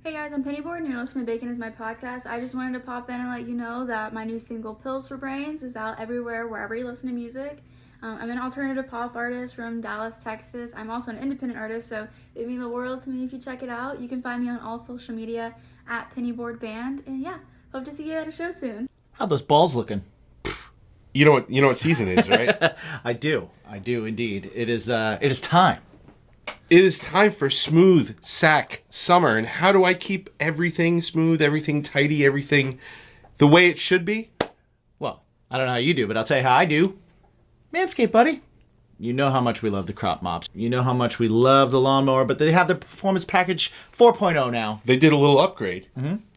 Hey guys, I'm Pennyboard and you're listening to Bacon is My Podcast. I just wanted to pop in and let you know that my new single, Pills for Brains, is out everywhere, wherever you listen to music. I'm an alternative pop artist from Dallas, Texas. I'm also an independent artist, so it'd mean the world to me if you check it out. You can find me on all social media at Pennyboard Band. And yeah, hope to see you at a show soon. How those balls looking? You know what season is, right? I do indeed. It is time. It is time for smooth sack summer. And how do I keep everything smooth, everything tidy, everything the way it should be? Well, I don't know how you do, but I'll tell you how I do. Manscaped, buddy. You know how much we love the crop mops. You know how much we love the lawnmower, but they have the Performance Package 4.0 now. They did a little upgrade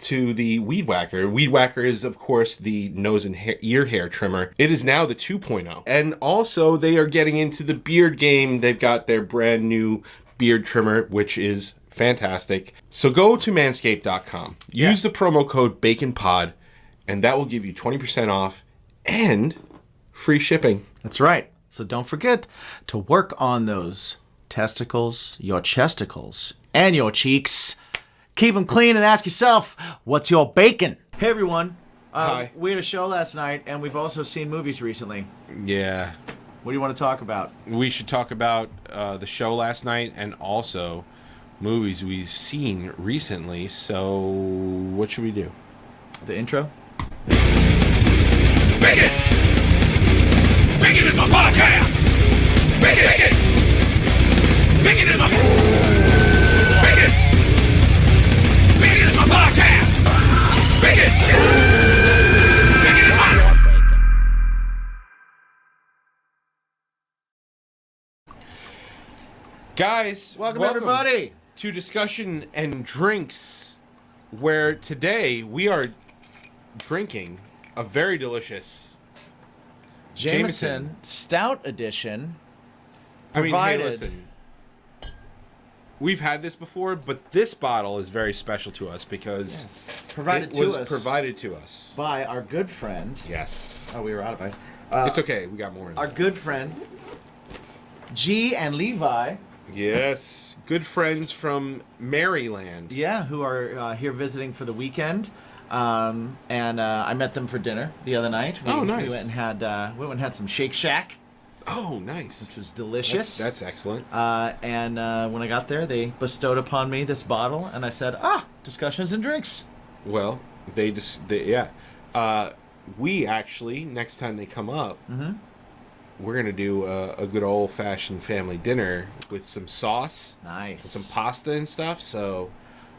to the Weed Whacker. Weed Whacker is, of course, the nose and ear hair trimmer. It is now the 2.0. And also, they are getting into the beard game. They've got their brand new beard trimmer, which is fantastic. So go to manscaped.com. Use the promo code BACONPOD, and that will give you 20% off and free shipping. That's right. So don't forget to work on those testicles, your chesticles, and your cheeks. Keep them clean and ask yourself, what's your bacon? Hey, everyone. Hi. We had a show last night, and we've also seen movies recently. Yeah. What do you want to talk about? We should talk about the show last night and also movies we've seen recently. So what should we do? The intro? Bacon! Bacon is my podcast! Bacon! Bacon! Bacon is my... Bacon! Bacon is my podcast! Bacon! Bacon is my... Guys, Welcome everybody to Discussion and Drinks, where today we are drinking a very delicious Jameson Stout Edition. I mean, hey, Provided- listen. We've had this before, but this bottle is very special to us because Provided it to was us provided to us. by our good friend. Yes. Oh, we were out of ice. It's okay. We got more in Our there. good friend, G and Levi. Yes. Good friends from Maryland. Yeah, who are here visiting for the weekend. And I met them for dinner the other night. Oh, nice. We went and had some Shake Shack, Oh, nice. which was delicious. That's excellent. And when I got there, they bestowed upon me this bottle, and I said, discussions and drinks. Well, we actually, next time they come up, we're going to do a good old-fashioned family dinner with some sauce, Nice. some pasta and stuff, so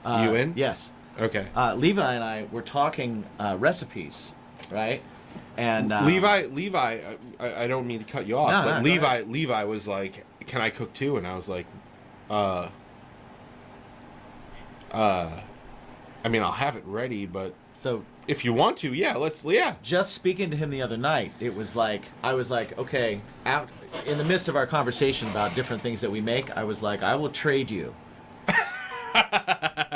you in? Yes. Okay. Levi and I were talking recipes, right? And Levi, I don't mean to cut you off, No, but no, go ahead. Levi was like, can I cook too? And I was like, I mean, I'll have it ready, but so if you want to, yeah. just speaking to him the other night, it was like, I was like, okay, out in the midst of our conversation about different things that we make, I was like, I will trade you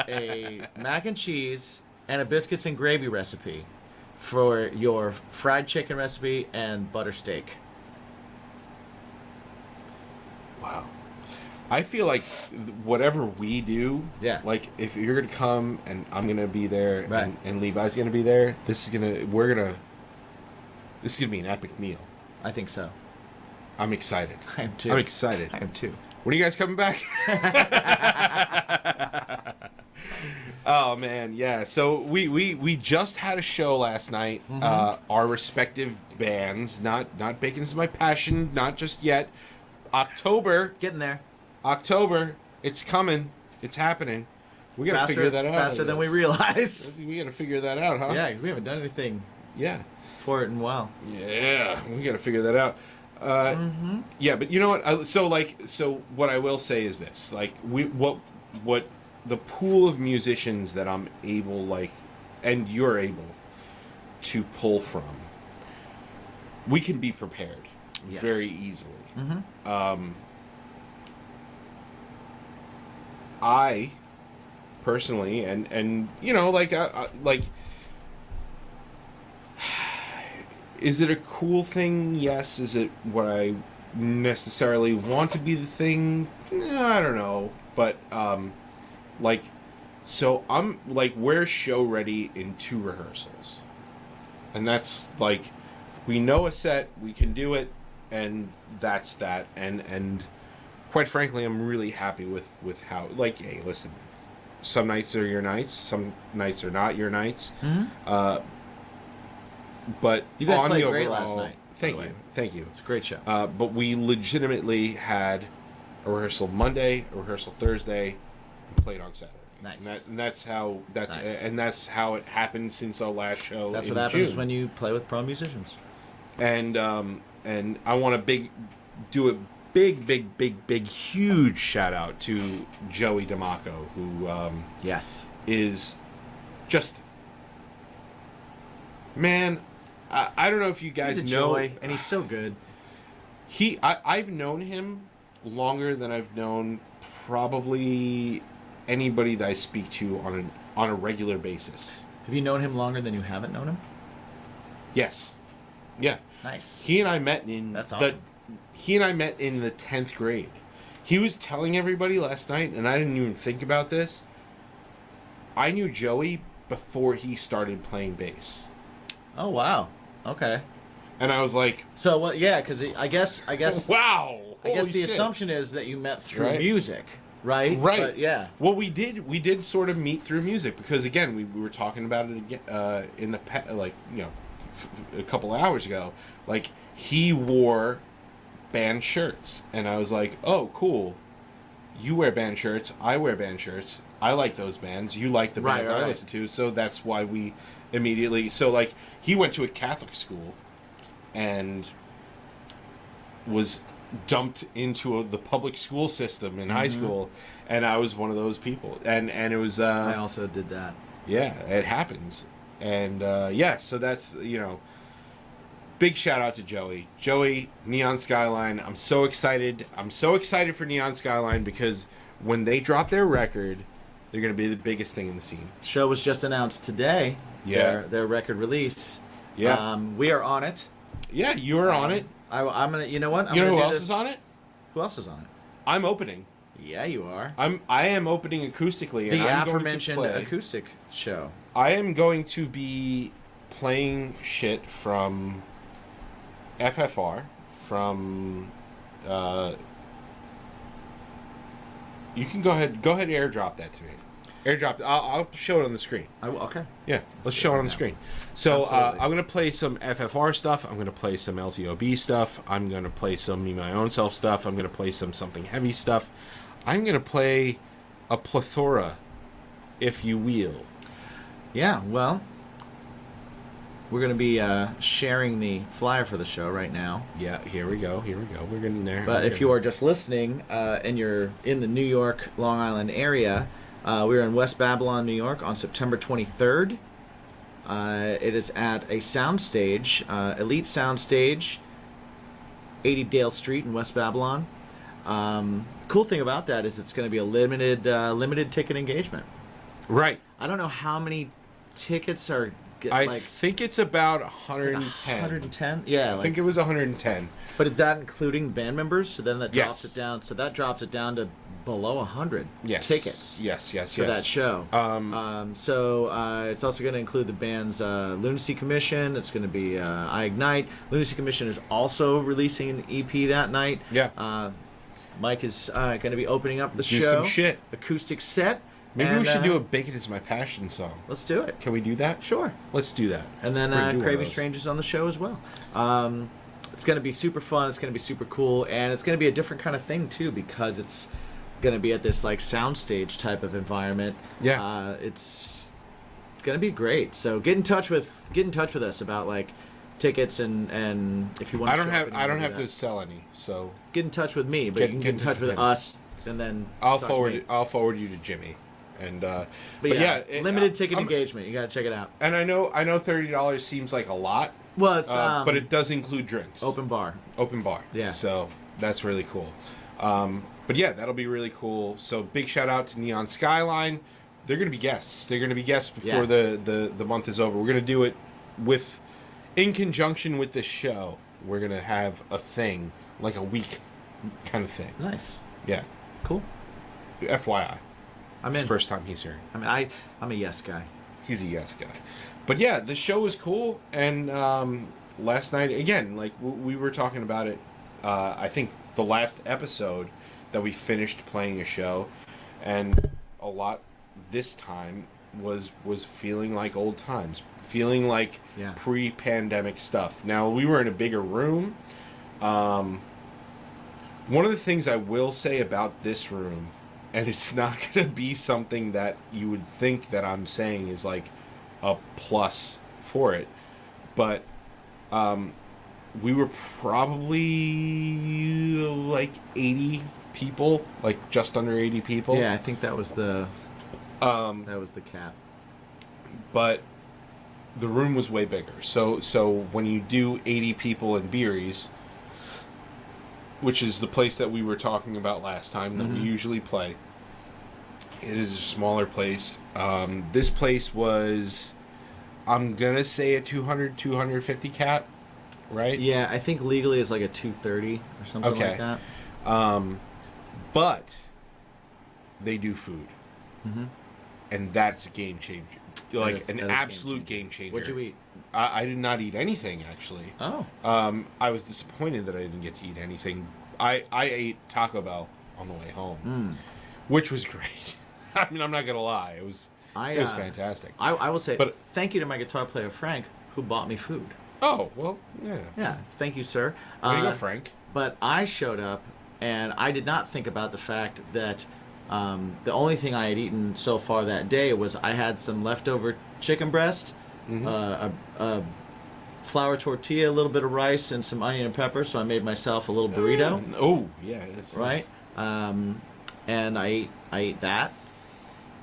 a mac and cheese and a biscuits and gravy recipe for your fried chicken recipe and butter steak. Wow. I feel like whatever we do, Yeah. like if you're gonna come and I'm gonna be there, Right. and Levi's gonna be there, this is gonna be an epic meal. I think so. I'm excited. I am too. I'm excited. I am too. When are you guys coming back? Oh man, yeah. So we just had a show last night. Our respective bands, not Bacon is My Passion, not just yet. October, Getting there. it's coming, it's happening. We gotta figure that out. Faster than we realize. We gotta figure that out, huh? Yeah, we haven't done anything Yeah. for it in a while. Yeah, we got to figure that out. Yeah, but you know what? So what I will say is this: like, what the pool of musicians that I'm able, and you're able to pull from, we can be prepared Yes. very easily. I personally, and you know, is it a cool thing? Yes. Is it what I necessarily want to be the thing? I don't know. But, So I'm like, we're show ready in 2 rehearsals. And that's like, we know a set, we can do it, and that's that. And quite frankly, I'm really happy with how, like, hey, listen, some nights are your nights, some nights are not your nights. But You guys on played the great overall, last night. Thank you. It's a great show. But we legitimately had a rehearsal Monday, a rehearsal Thursday, and played on Saturday. Nice. And that's how Nice. that's how it happened since our last show. That's in what happens June. when you play with pro musicians. And I want to do a big huge shout out to Joey D'Amaco, who Yes. is just, man. I don't know if you guys He's a know, joy, and he's so good. I've known him longer than I've known probably anybody that I speak to on a regular basis. Have you known him longer than you haven't known him? Yes. Yeah. Nice. He and I met in That's awesome. He and I met in the 10th grade. He was telling everybody last night, and I didn't even think about this. I knew Joey before he started playing bass. Oh wow. Okay. And I was like, So what? Yeah, because I guess wow. I guess holy the shit. assumption is that you met through Right. music, right? Right. But yeah. Well, we did sort of meet through music because again, we were talking about it again in the a couple of hours ago. Like, he wore band shirts, and I was like, "Oh, cool. You wear band shirts. I wear band shirts. I like those bands. You like the bands I right. listen to." So that's why we immediately. So like, he went to a Catholic school, and was dumped into the public school system in high school, and I was one of those people, and it was I also did that. yeah, it happens, and yeah, so that's big shout out to Joey Neon Skyline. I'm so excited for Neon Skyline because when they drop their record, they're gonna be the biggest thing in the scene. Show was just announced today. Yeah. Their record release. Yeah. We are on it. Yeah, you're on it. I'm gonna. You know what? I'm You know gonna who do else this- is on it? Who else is on it? I'm opening. Yeah, you are. I am opening acoustically. The and I'm going to aforementioned play. acoustic show. I am going to be playing shit from FFR, from you can go ahead airdrop that to me. Airdrop. I'll show it on the screen. Okay. Yeah, let's show it on the screen. So Absolutely. I'm gonna play some FFR stuff. I'm gonna play some LTOB stuff. I'm gonna play some Me My Own Self stuff. I'm gonna play some Something Heavy stuff. I'm gonna play a plethora, if you will. Yeah. Well, we're gonna be sharing the flyer for the show right now. Yeah, here we go. We're getting there. But if you are just listening and you're in the New York, Long Island area, we're in West Babylon, New York on September 23rd. It is at a soundstage, Elite Soundstage, 80 Dale Street in West Babylon. The cool thing about that is it's going to be a limited ticket engagement. right, I don't know how many tickets are... I think it's about 110. 110? Yeah. I think it was 110. But is that including band members? So then that drops Yes. it down. So that drops it down to below 100 Yes. tickets. Yes. For that show. So it's also going to include the band's Lunacy Commission. It's going to be I Ignite. Lunacy Commission is also releasing an EP that night. Yeah. Mike is going to be opening up the Do show. some shit. Acoustic set. Maybe And, we should do a Bacon Is My Passion song. Let's do it. Can we do that? Sure. Let's do that. And then We're gonna do one of Craving those. Strangers on the show as well. It's going to be super fun. It's going to be super cool. And it's going to be a different kind of thing, too, because it's going to be at this, like, soundstage type of environment. Yeah. It's going to be great. So get in touch with us about, like, tickets and if you want to I don't have to sell any, so Get in touch with me, but Get- you can get get in in touch touch with with us and then I'll talk to me. forward you to Jimmy. And But yeah, limited ticket engagement. You got to check it out. And I know $30 seems like a lot, Well, it's but it does include drinks. open bar. Open bar. Yeah. So that's really cool. But yeah, that'll be really cool. So big shout out to Neon Skyline. They're gonna be guests. They're gonna be guests before the month is over. We're gonna do it in conjunction with the show. We're gonna have a thing, like a week kind of thing. Nice. Yeah. Cool. FYI. I'm It's in. the first time he's here. I mean, I'm a yes guy. He's a yes guy. But yeah, the show was cool. And last night, again, like we were talking about it, I think the last episode that we finished playing a show, and a lot this time was feeling like old times, feeling like Yeah. pre-pandemic stuff. Now, we were in a bigger room. One of the things I will say about this room, and it's not going to be something that you would think that I'm saying is like a plus for it, but we were probably like 80 people, like just under 80 people. Yeah, I think that was the cap. But the room was way bigger. So when you do 80 people in Beery's, which is the place that we were talking about last time that we usually play, it is a smaller place. This place was, I'm gonna say a 250 cap, right? Yeah, I think legally it's like a 230 or something Okay. like that. But they do food, and that's a game changer. Like is- an that is absolute game changer. What'd you eat? I did not eat anything, actually. Oh. I was disappointed that I didn't get to eat anything. I ate Taco Bell on the way home, which was great. I mean, I'm not gonna lie, it was fantastic. I will say, But- thank you to my guitar player Frank, who bought me food. Oh well, yeah. Yeah, thank you, sir. Way to go, Frank. But I showed up, and I did not think about the fact that the only thing I had eaten so far that day was I had some leftover chicken breast, a flour tortilla, a little bit of rice, and some onion and pepper. So I made myself a little burrito. Oh yeah, that's Right? And I ate that,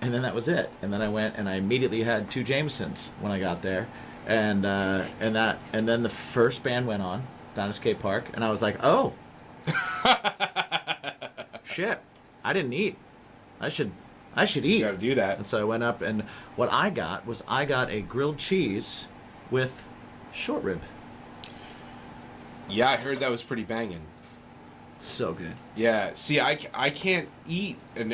and then that was it. And then I went and I immediately had 2 Jamesons when I got there, and then the first band went on down at skate park, and I was like, oh, shit, I didn't eat. I should eat. You got to do that. And so I went up, and what I got was a grilled cheese with short rib. Yeah, I heard that was pretty banging. So good. Yeah, see, I can't eat, and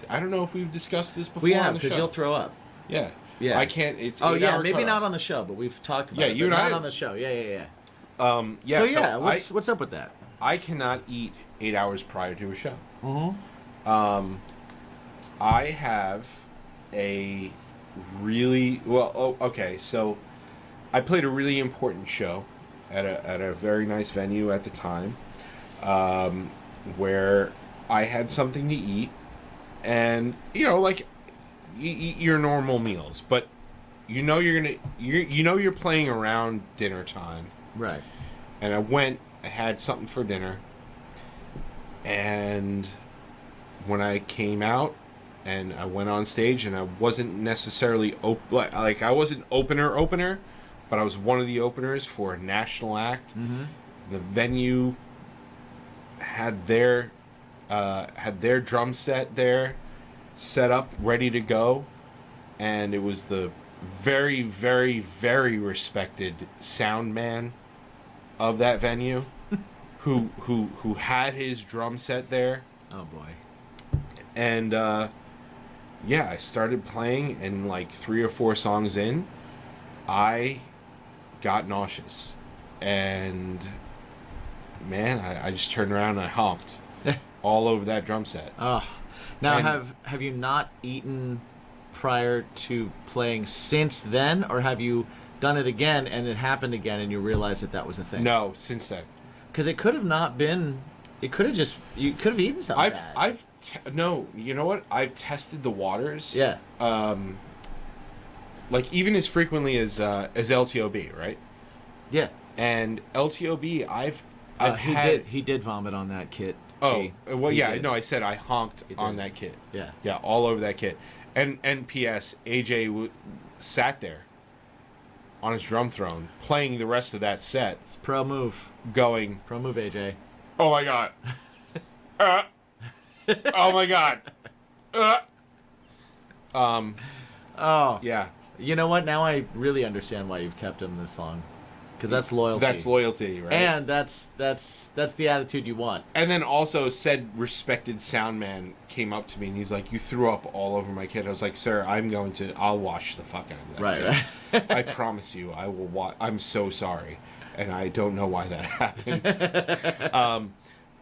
I don't know if we've discussed this before. We on have, the because show. you'll throw up. Yeah. Yeah. I can't. It's Oh yeah, 8-hour maybe cutoff. not on the show, but we've talked about Yeah, it. you but and not I- on the show. Yeah. Yeah. So yeah, I, what's up with that? I cannot eat 8 hours prior to a show. Mm-hmm. I have a really okay. So I played a really important show at a very nice venue at the time, where I had something to eat, and like you eat your normal meals, but you're playing around dinner time. Right. And I had something for dinner, and when I came out and I went on stage, and I wasn't necessarily like I wasn't opener, but I was one of the openers for a national act. Mm-hmm. The venue had their drum set there, set up, ready to go, and it was the very, very, very respected sound man of that venue who had his drum set there. Oh boy. And yeah, I started playing, and like 3 or 4 songs in, I got nauseous, and man, I just turned around and I honked all over that drum set. Oh. Now And- have you not eaten prior to playing since then, or have you done it again and it happened again and you realized that was a thing? No, since then. Because it could have not been. It could have just. You could have eaten something bad. No, you know what? I've tested the waters. Yeah. Like even as frequently as LTOB, right? Yeah. And LTOB, I've had. He did vomit on that kit. Oh, G. well, He yeah. did. No, I said I honked He on did. that kit. Yeah. Yeah, all over that kit. And P.S. AJ sat there on his drum throne playing the rest of that set, It's a pro move. going, Pro move, AJ. "Oh my god, oh my god." Oh. Yeah. You know what? Now I really understand why you've kept him this long. because that's loyalty. That's loyalty, right? And that's the attitude you want. And then also said respected sound man came up to me and he's like, "You threw up all over my kid." I was like, "Sir, I'll wash the fuck out of that." Right. I promise you, I will I'm so sorry. And I don't know why that happened.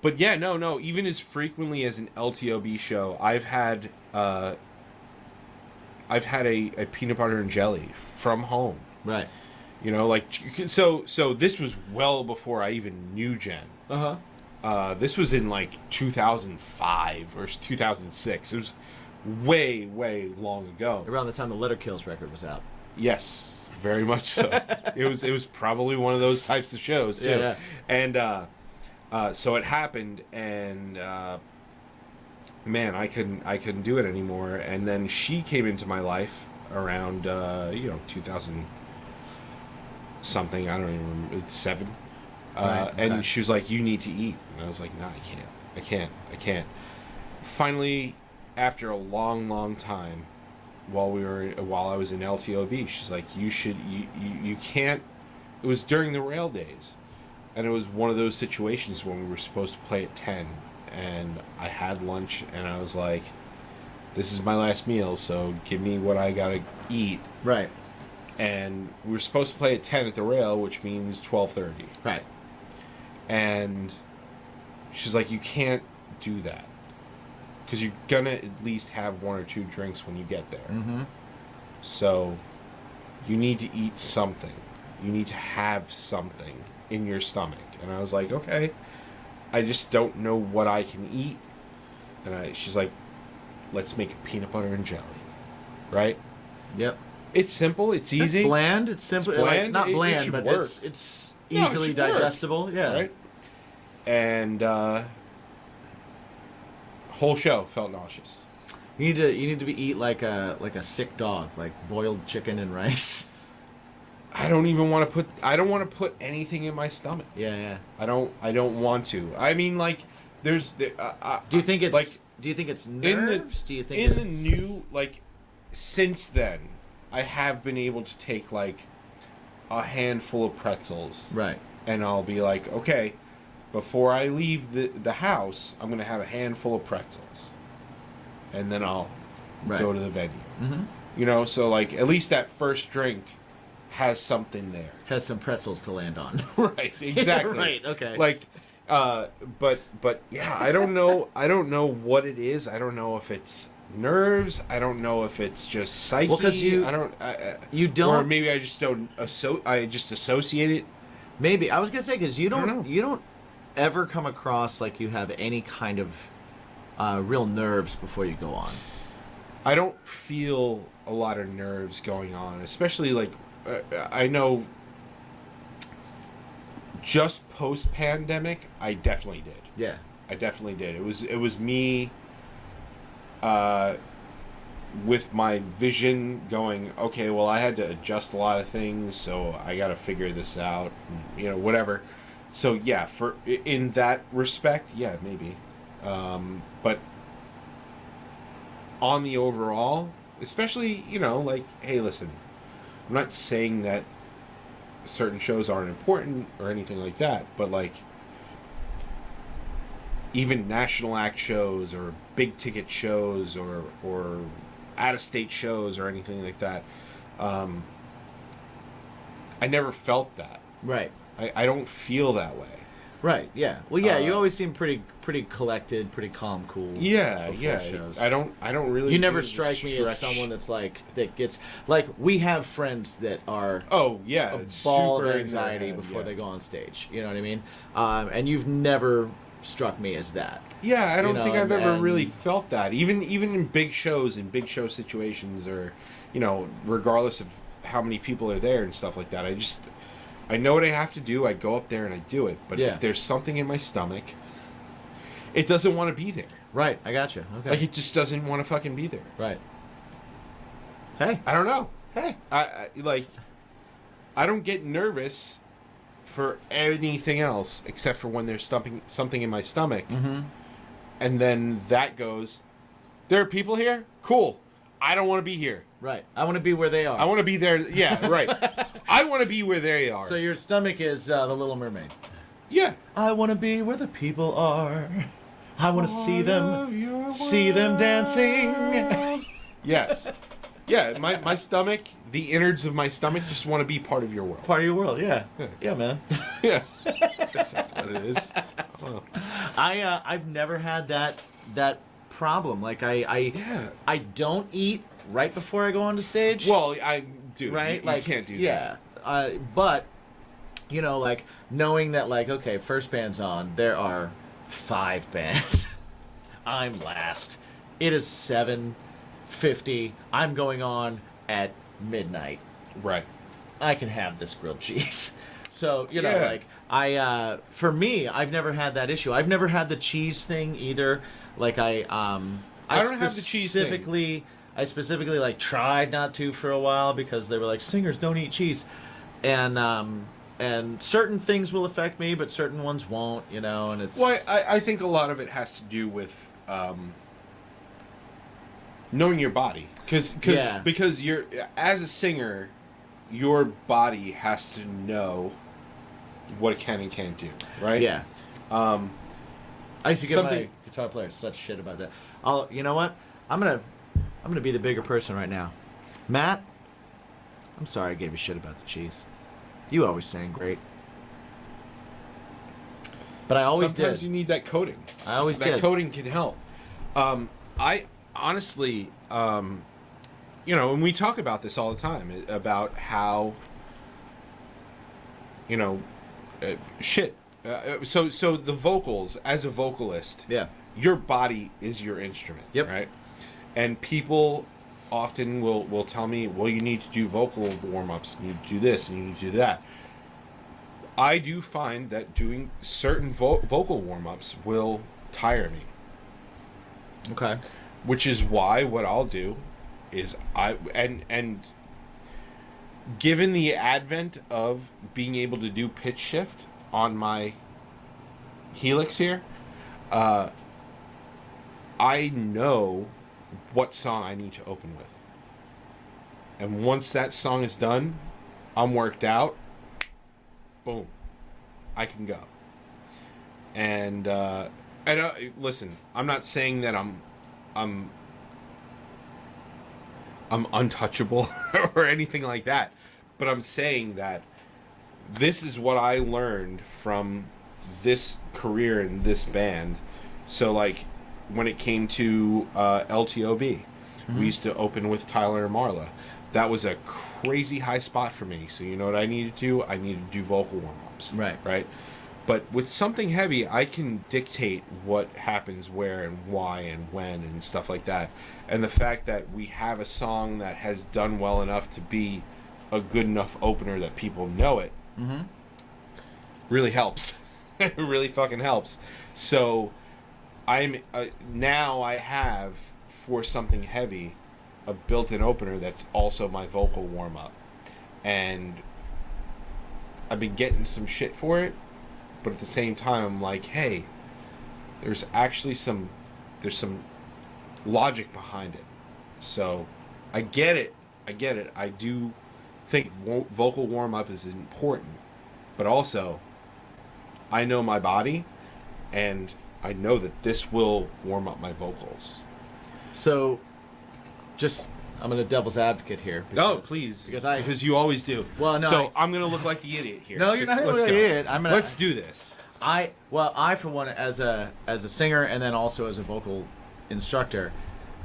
But yeah, no, even as frequently as an LTOB show, I've had a peanut butter and jelly from home. Right. You know, like, so this was well before I even knew Jen. This was in like 2005 or 2006. It was way, way long ago. Around the time the Letter Kills record was out. Yes, very much so. It was probably one of those types of shows too. Yeah. And so it happened, and man, I couldn't do it anymore. And then she came into my life around 2000 something, I don't even remember, 7. Right, okay. And she was like, "You need to eat." And I was like, "No, I can't. Finally, after a long time, while I was in LTOB, she's like, you can't. It was during the rail days, and it was one of those situations when we were supposed to play at 10, and I had lunch, and I was like, "This is my last meal, so give me what I gotta eat." Right. And we were supposed to play at 10 at the rail, which means 12:30. Right. And she's like, "You can't do that, because you're gonna at least have 1 or 2 drinks when you get there. Mm-hmm. So you need to eat something. You need to have something in your stomach." And I was like, "Okay, I just don't know what I can eat." And she's like, "Let's make a peanut butter and jelly." Right? Yep. It's simple. It's easy. It's bland. It's simple. It's bland. Like, not bland, it should but work. it's No, it easily should work. digestible. Yeah. Right? And whole show felt nauseous. You need to eat like a sick dog, like boiled chicken and rice. I don't even want to put anything in my stomach. Yeah. I don't want to. I mean, like, do you think it's like, do you think it's in nerves? Do you think in it's... the new, like, since then, I have been able to take like a handful of pretzels, Right. and I'll be like, okay, before I leave the house, I'm gonna have a handful of pretzels, and then I'll go to the venue. Mm-hmm. You know, so like at least that first drink has something there. Has some pretzels to land on. Right, exactly. Right, okay. Like, but yeah, I don't know what it is. I don't know if it's nerves. I don't know if it's just psyche. Well, 'cause you don't, or maybe I just don't I just associate it. Maybe I was gonna say because you I don't know. don't ever come across like you have any kind of real nerves before you go on. I don't feel a lot of nerves going on, especially like I know just post-pandemic, I definitely did. Yeah. I definitely did. It was me with my vision going, okay, well, I had to adjust a lot of things, so I got to figure this out, and, you know, whatever. So yeah, in that respect, yeah, maybe. But on the overall, especially, you know, like, hey, listen, I'm not saying that certain shows aren't important or anything like that, but like even national act shows or big ticket shows or out of state shows or anything like that, I never felt that. Right. I don't feel that way. Right. Yeah. Well, yeah. You always seem pretty collected, pretty calm, cool. Yeah. before Yeah. shows. I don't really. You never do the strike me as stretch. someone that's that gets like we have friends that are Oh yeah, a it's ball super of in anxiety their head, before yeah. they go on stage. You know what I mean? And you've never struck me as that. Yeah, I don't think I've ever and- really felt that. Even in big shows, in big show situations, or, you know, regardless of how many people are there and stuff like that, I know what I have to do. I go up there and I do it. But Yeah. if there's something in my stomach, it doesn't want to be there. Right. I got you. Okay. Like, it just doesn't want to fucking be there. Right. Hey. I don't know. Hey. I don't get nervous for anything else except for when there's something in my stomach. Mm-hmm. And then that goes, there are people here? Cool. I don't want to be here. Right. I want to be where they are. I want to be there. Yeah, right. I want to be where they are. So your stomach is the Little Mermaid. Yeah. I want to be where the people are. I want to see them dancing. Yes. Yeah, my stomach, the innards of my stomach just want to be part of your world. Part of your world, yeah. Yeah, man. Yeah. That's what it is. Oh. I've never had that problem. Like I don't eat right before I go on the stage. Well, dude, right? You Like can't do that. Yeah. But you know, like knowing that like, okay, first band's on, there are 5 bands. I'm last. It is 7:50. I'm going on at midnight. Right. I can have this grilled cheese. So, you know, Yeah. like for me, I've never had that issue. I've never had the cheese thing either. Like I don't have the cheese thing. I specifically like tried not to for a while because they were like, singers don't eat cheese. And certain things will affect me, but certain ones won't, you know, and it's... Well, I think a lot of it has to do with knowing your body. Because you're, as a singer, your body has to know what it can and can't do, right? Yeah. I used to give Something- my guitar player such shit about that. You know what? I'm gonna be the bigger person right now. Matt, I'm sorry I gave you shit about the cheese. You always sang great. But I always Sometimes did. you need that coating. I always that did. coating can help. I honestly, you know, and we talk about this all the time about how, you know, shit. So the vocals, as a vocalist, Yeah. your body is your instrument, Yep. right? And people often will tell me, well, you need to do vocal warm-ups, you need to do this, and you need to do that. I do find that doing certain vocal warm-ups will tire me. Okay. Which is why what I'll do is and given the advent of being able to do pitch shift on my Helix here, I know what song I need to open with. And once that song is done, I'm worked out, boom, I can go. And listen, I'm not saying that I'm untouchable or anything like that, but I'm saying that this is what I learned from this career in this band. So like when it came to LTOB, we used to open with Tyler and Marla. That was a crazy high spot for me. So you know what I needed to do? I needed to do vocal warm-ups. Right. But with something heavy, I can dictate what happens where and why and when and stuff like that. And the fact that we have a song that has done well enough to be a good enough opener that people know it really helps. It really fucking helps. So I'm now I have, for something heavy, a built-in opener that's also my vocal warm-up. And I've been getting some shit for it. But at the same time, I'm like, hey, there's actually some logic behind it. So I get it. I do think vocal warm-up is important. But also, I know my body, and I know that this will warm up my vocals. So, I'm going to devil's advocate here. Because, Please. Because Because you always do. Well, no, So I'm going to look like the idiot here. No, So you're not going to let's look like go. an idiot. Let's do this. I for one, as a singer and then also as a vocal instructor,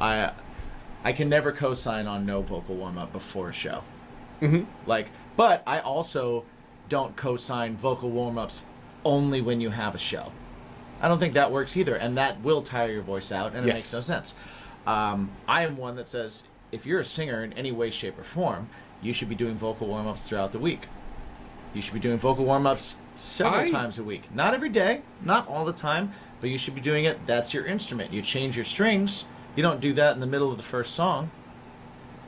I can never co-sign on no vocal warm-up before a show. But I also don't co-sign vocal warm-ups only when you have a show. I don't think that works either, and that will tire your voice out, and it makes no sense. I am one that says, if you're a singer in any way, shape, or form, you should be doing vocal warm-ups throughout the week. You should be doing vocal warm-ups several times a week. Not every day, not all the time, but you should be doing it. That's your instrument. You change your strings. You don't do that in the middle of the first song,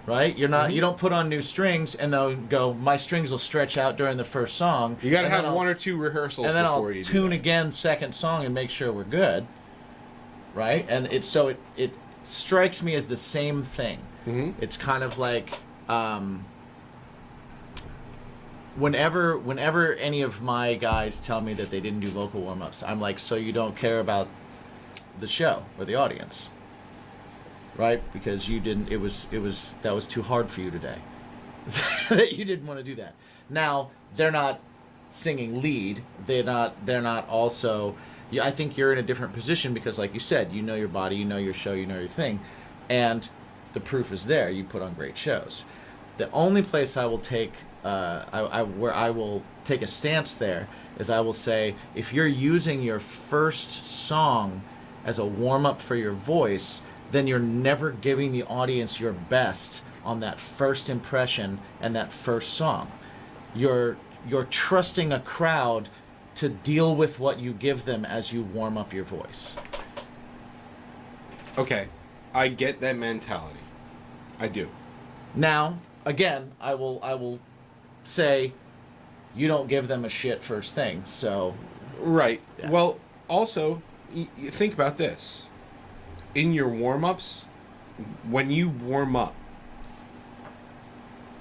right? You're not. You don't put on new strings and then go, my strings will stretch out during the first song. You got to and then have I'll- one or two rehearsals and then before I'll you do tune that. again second song and make sure we're good, right? And it strikes me as the same thing. Mm-hmm. It's kind of like whenever any of my guys tell me that they didn't do vocal warm-ups, I'm like, so you don't care about the show or the audience, right? Because you didn't. It was that was too hard for you today. That you didn't want to do that. Now they're not singing lead. They're not also. Yeah, I think you're in a different position because, like you said, you know your body, you know your show, you know your thing, and the proof is there. You put on great shows. The only place I will take, where I will take a stance there, is I will say, if you're using your first song as a warm-up for your voice, then you're never giving the audience your best on that first impression and that first song. You're trusting a crowd to deal with what you give them as you warm up your voice. Okay, I get that mentality. I do. Now, again, I will say you don't give them a shit first thing. So, Right. Yeah. Well, also, you think about this. In your warm-ups, when you warm up,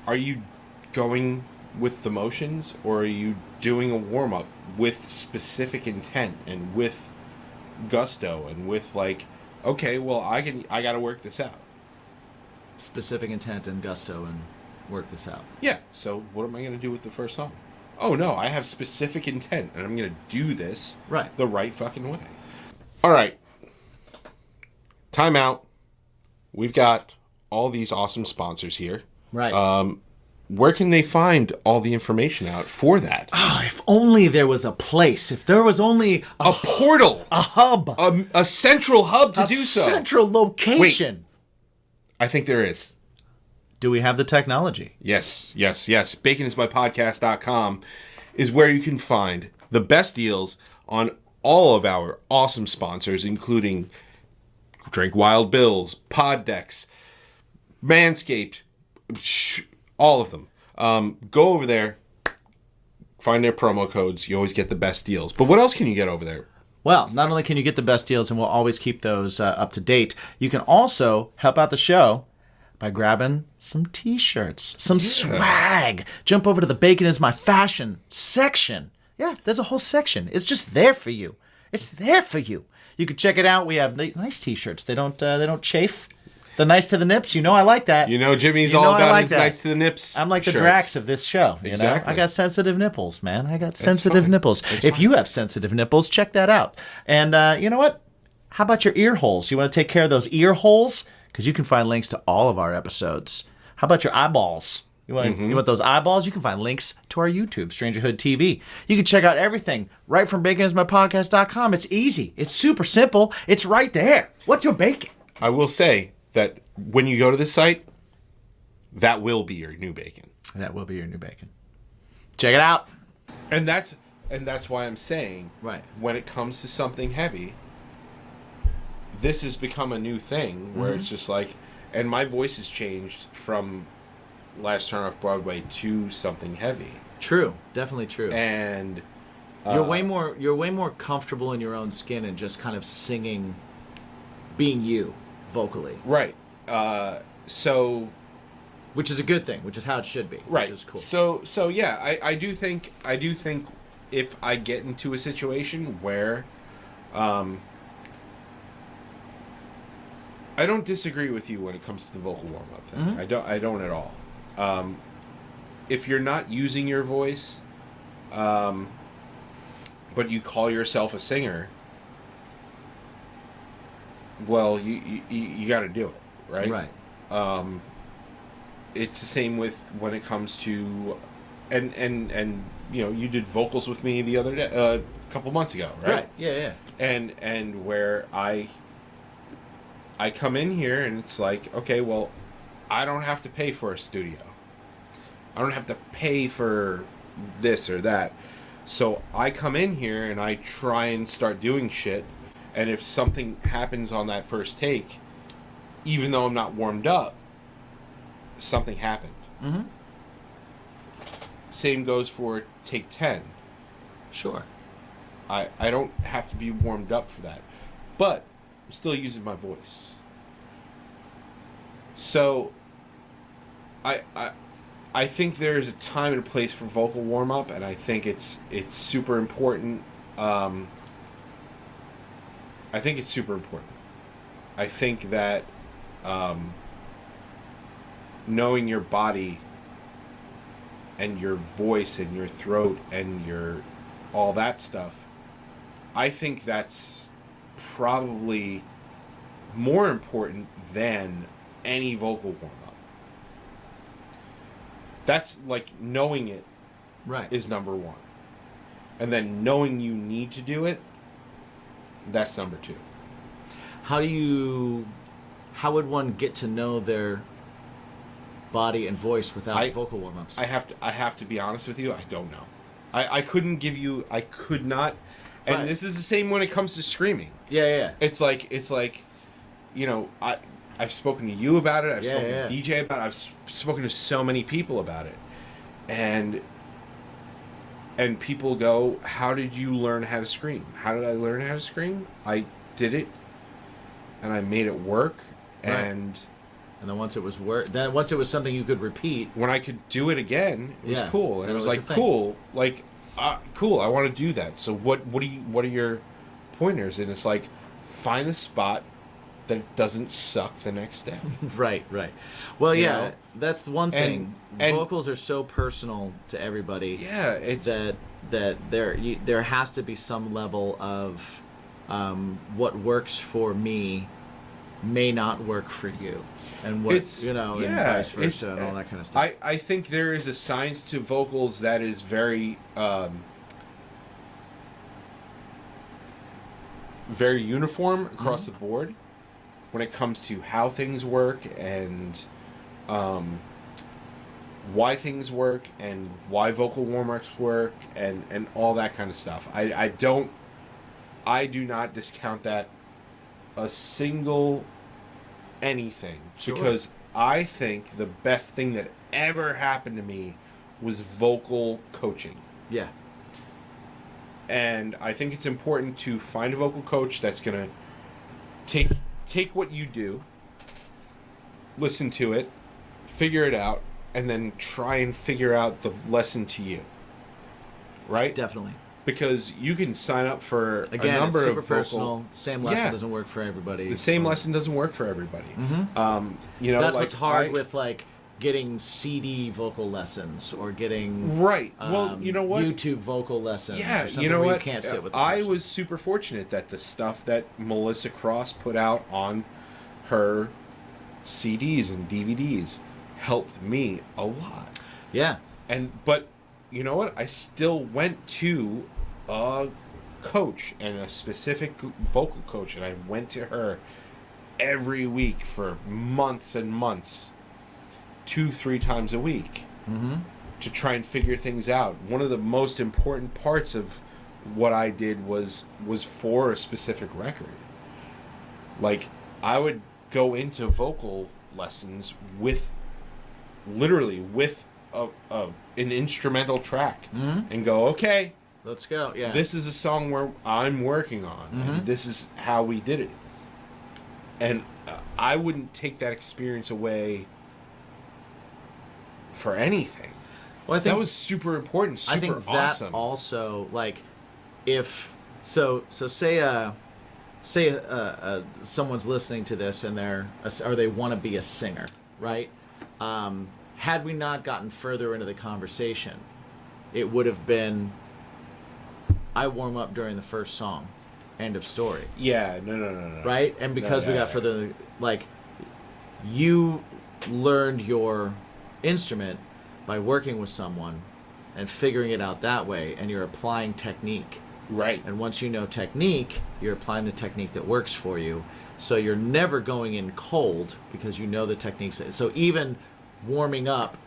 are you going with the motions, or are you doing a warm-up with specific intent and with gusto and with like, okay, well, I got to work this out. specific intent and gusto and work this out. Yeah, so what am I going to do with the first song? Oh, no, I have specific intent, and I'm going to do this Right. the right fucking way. All right. Time out. We've got all these awesome sponsors here. Right. Where can they find all the information out for that? Oh, if only there was a place. If there was only A portal. a hub. A central hub to a do so. central location. I think there is. Do we have the technology? Yes. Baconismypodcast.com is where you can find the best deals on all of our awesome sponsors, including Drink Wild Bills, Pod Decks, Manscaped, all of them. Go over there, find their promo codes. You always get the best deals. But what else can you get over there? Well, not only can you get the best deals, and we'll always keep those up to date, you can also help out the show by grabbing some t-shirts, some swag. Jump over to the Bacon is My Fashion section. Yeah, there's a whole section. It's just there for you. It's there for you. You can check it out. We have nice t-shirts. They don't chafe. They're nice to the nips. You know I like that. You know Jimmy's You know all I about like his that. nice to the nips. I'm like the shirts. Drax of this show. You Exactly. know? I got sensitive nipples, man. I got sensitive fine. nipples. It's If fine. you have sensitive nipples, check that out. And you know what? How about your ear holes? You want to take care of those ear holes? Because you can find links to all of our episodes. How about your eyeballs? You want those eyeballs? You can find links to our YouTube, Strangerhood TV. You can check out everything right from baconismypodcast.com. It's easy. It's super simple. It's right there. What's your bacon? I will say that when you go to this site, that will be your new bacon. That will be your new bacon. Check it out. And that's why I'm saying, Right. when it comes to something heavy, this has become a new thing where it's just like, and my voice has changed from Last Turn Off Broadway to something heavy. True. Definitely true. And You're way more comfortable in your own skin and just kind of singing, being you vocally, right. So which is a good thing, which is how it should be. right. Which is cool. So yeah, I do think if I get into a situation where I don't disagree with you when it comes to the vocal warm-up thing. Mm-hmm. I don't at all. If you're not using your voice, but you call yourself a singer, well, you got to do it, right? Right. It's the same with when it comes to, and you know, you did vocals with me the other day, a couple months ago, right? Right. Yeah. And where I come in here and it's like, okay, well, I don't have to pay for a studio. I don't have to pay for this or that. So I come in here and I try and start doing shit. And if something happens on that first take, even though I'm not warmed up, something happened. Mm-hmm. Same goes for take 10. Sure. I don't have to be warmed up for that. But I'm still using my voice. So, I think there is a time and a place for vocal warm up, and I think it's super important. I think it's super important. I think that knowing your body and your voice and your throat and your all that stuff, I think that's probably more important than any vocal warm up. That's like knowing it Right. is number one. And then knowing you need to do it, that's number two. How would one get to know their body and voice without vocal warm-ups? I have to be honest with you, I don't know. I could not, and Right. this is the same when it comes to screaming. Yeah. It's like, you know, I've spoken to you about it. I've spoken Yeah. to DJ about it. I've spoken to so many people about it, and people go, "How did you learn how to scream?" How did I learn how to scream? I did it, and I made it work, Right. and And then once it was something you could repeat. when I could do it again, it was Yeah, cool, and then it was it was like a thing. cool, like cool. I want to do that. So what are your pointers? And it's like, find a spot that doesn't suck the next day. Right. Well, You yeah, know? that's the one thing. And- Vocals are so personal to everybody. Yeah, it's that there has to be some level of what works for me may not work for you, and what It's- and yeah, vice versa, it's- and all that kind of stuff. I think there is a science to vocals that is very very uniform across the board when it comes to how things work and why things work and why vocal warm-ups work and all that kind of stuff. I do not discount that a single anything, Sure. because I think the best thing that ever happened to me was vocal coaching. Yeah. And I think it's important to find a vocal coach that's going to take what you do, listen to it, figure it out, and then try and figure out the lesson to you. Right? Definitely. Because you can sign up for Again, a number it's super of vocal... personal. Same lesson Yeah. doesn't work for everybody. The same lesson doesn't work for everybody. Mm-hmm. You know, That's like what's hard with like getting CD vocal lessons or getting Right. Well, you know what? YouTube vocal lessons. Yeah, or something you know where what? You can't sit with. The I person. was super fortunate that the stuff that Melissa Cross put out on her CDs and DVDs helped me a lot. Yeah. But you know what? I still went to a coach and a specific vocal coach, and I went to her every week for months and months, 2-3 times a week, to try and figure things out. One of the most important parts of what I did was for a specific record. Like, I would go into vocal lessons with an instrumental track and go, okay, Let's go. Yeah. this is a song where I'm working on, and this is how we did it. And I wouldn't take that experience away for anything. Well, I think That was super important, super I think that awesome. also, like, if so say someone's listening to this and they want to be a singer, right? Had we not gotten further into the conversation, it would have been, I warm up during the first song, end of story. Yeah, no. Right? And because we yeah, got yeah. further, like, you learned your instrument by working with someone and figuring it out that way, and you're applying technique. Right. And once you know technique, you're applying the technique that works for you. So you're never going in cold because you know the techniques. So even warming up,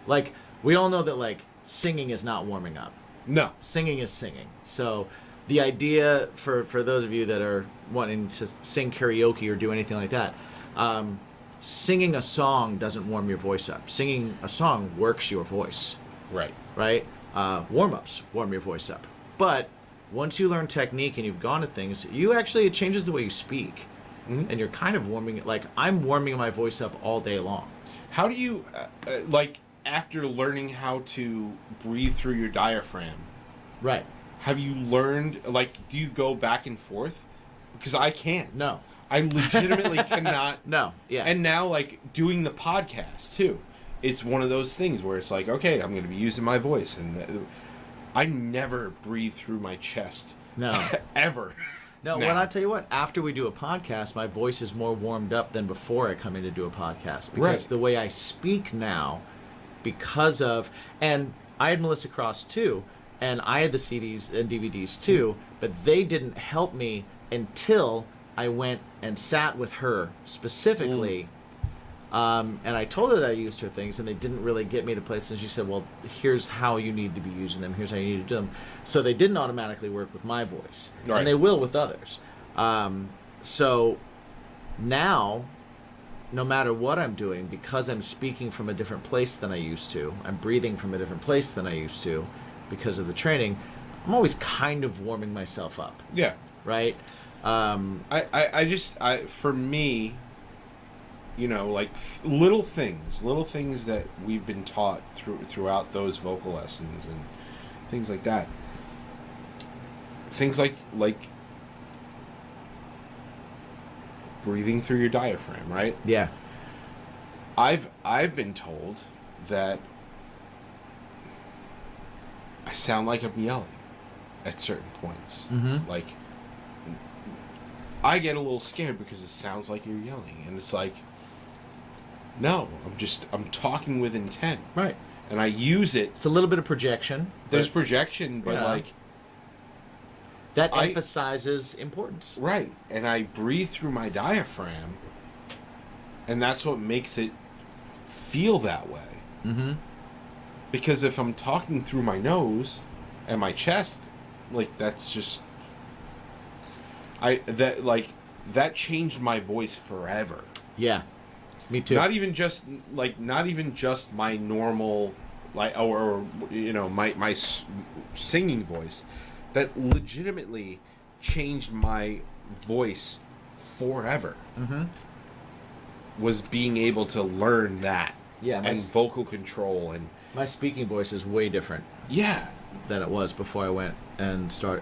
like, we all know that, like, singing is not warming up. No. Singing is singing. So the idea for those of you that are wanting to sing karaoke or do anything like that, singing a song doesn't warm your voice up. Singing a song works your voice, Right. right? Warm-ups warm your voice up. But once you learn technique and you've gone to things, it changes the way you speak. and you're kind of warming it. Like, I'm warming my voice up all day long. How do you, like, after learning how to breathe through your diaphragm, Right. have you learned, like, do you go back and forth? Because I can't. No. I legitimately cannot. No. Yeah. And now, like, doing the podcast, too. It's one of those things where it's like, okay, I'm going to be using my voice. And I never breathe through my chest. No. Ever. No, now. when I tell you what, after we do a podcast, my voice is more warmed up than before I come in to do a podcast. Because Right. the way I speak now, because of, and I had Melissa Cross too, and I had the CDs and DVDs too, but they didn't help me until I went and sat with her specifically. And I told her that I used her things, and they didn't really get me to place. And she said, well, here's how you need to be using them. Here's how you need to do them. So they didn't automatically work with my voice. Right. And they will with others. So now, no matter what I'm doing, because I'm speaking from a different place than I used to, I'm breathing from a different place than I used to because of the training, I'm always kind of warming myself up, Yeah. right? For me, you know, like little things that we've been taught throughout those vocal lessons and things like that. Things like breathing through your diaphragm, right? Yeah. I've been told that I sound like I'm yelling at certain points. Mm-hmm. Like, I get a little scared because it sounds like you're yelling, and it's like, no, I'm talking with intent, Right. and I use it. It's a little bit of projection. There's but projection, but Yeah. like, that I- emphasizes importance. right, and I breathe through my diaphragm, and that's what makes it feel that way. Mm-hmm. Because if I'm talking through my nose and my chest, like, that's just that changed my voice forever. Yeah. Me too. Not even just my normal, like, or you know, my singing voice. That legitimately changed my voice forever. Mm-hmm. Was being able to learn that. Yeah, and vocal control and my speaking voice is way different yeah. than it was before I went and saw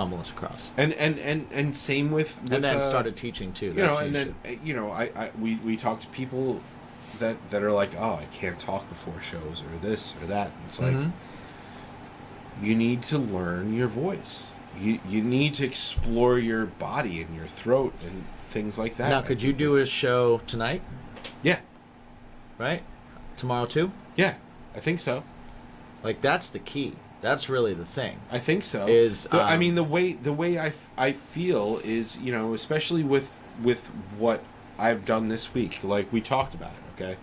Melissa Cross. And same with And then started teaching too. you That know, and changed then it. you know, we talk to people that are like, oh, I can't talk before shows or this or that. And it's like, Mhm. you need to learn your voice. You need to explore your body and your throat and things like that. Now, I could you think do a it's- show tonight? Yeah, Right? Tomorrow too? yeah, I think so. Like, that's the key. That's really the thing. I think so. I mean, the way I feel is, you know, especially with what I've done this week, like we talked about it. Okay,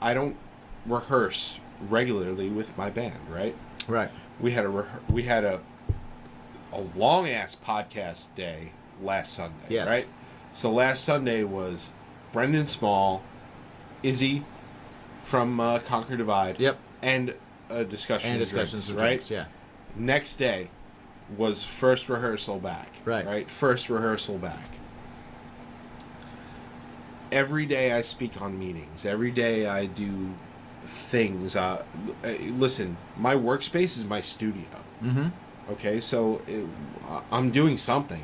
I don't rehearse regularly with my band, right? Right. We had a long ass podcast day last Sunday, Yes. right? So last Sunday was Brendan Small, Izzy from Conquer Divide, Yep. and a discussion And of discussions drinks, with right? drinks, yeah. Next day was first rehearsal back. Right. First rehearsal back. Every day I speak on meetings. Every day I do things. Listen, my workspace is my studio. Mm-hmm. Okay, so I'm doing something.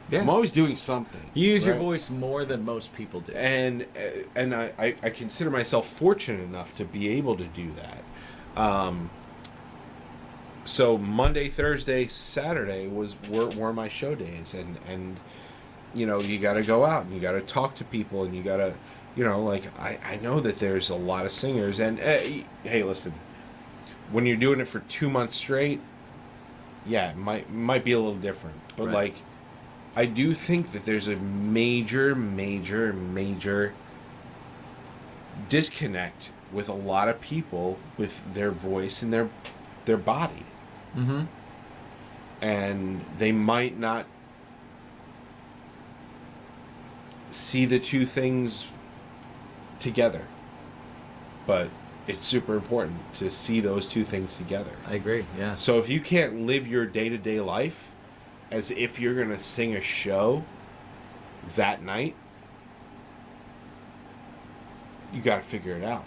Yeah. I'm always doing something. You use your right? voice more than most people do. And I consider myself fortunate enough to be able to do that. So Monday, Thursday, Saturday were my show days, and you know, you got to go out and you got to talk to people and you got to, you know, like I know that there's a lot of singers and hey, listen, when you're doing it for 2 months straight, yeah, it might be a little different, but Right. like, I do think that there's a major disconnect with a lot of people with their voice and their body. Mm-hmm. And they might not see the two things together. But it's super important to see those two things together. I agree, yeah. So if you can't live your day-to-day life as if you're going to sing a show, that night, you got to figure it out.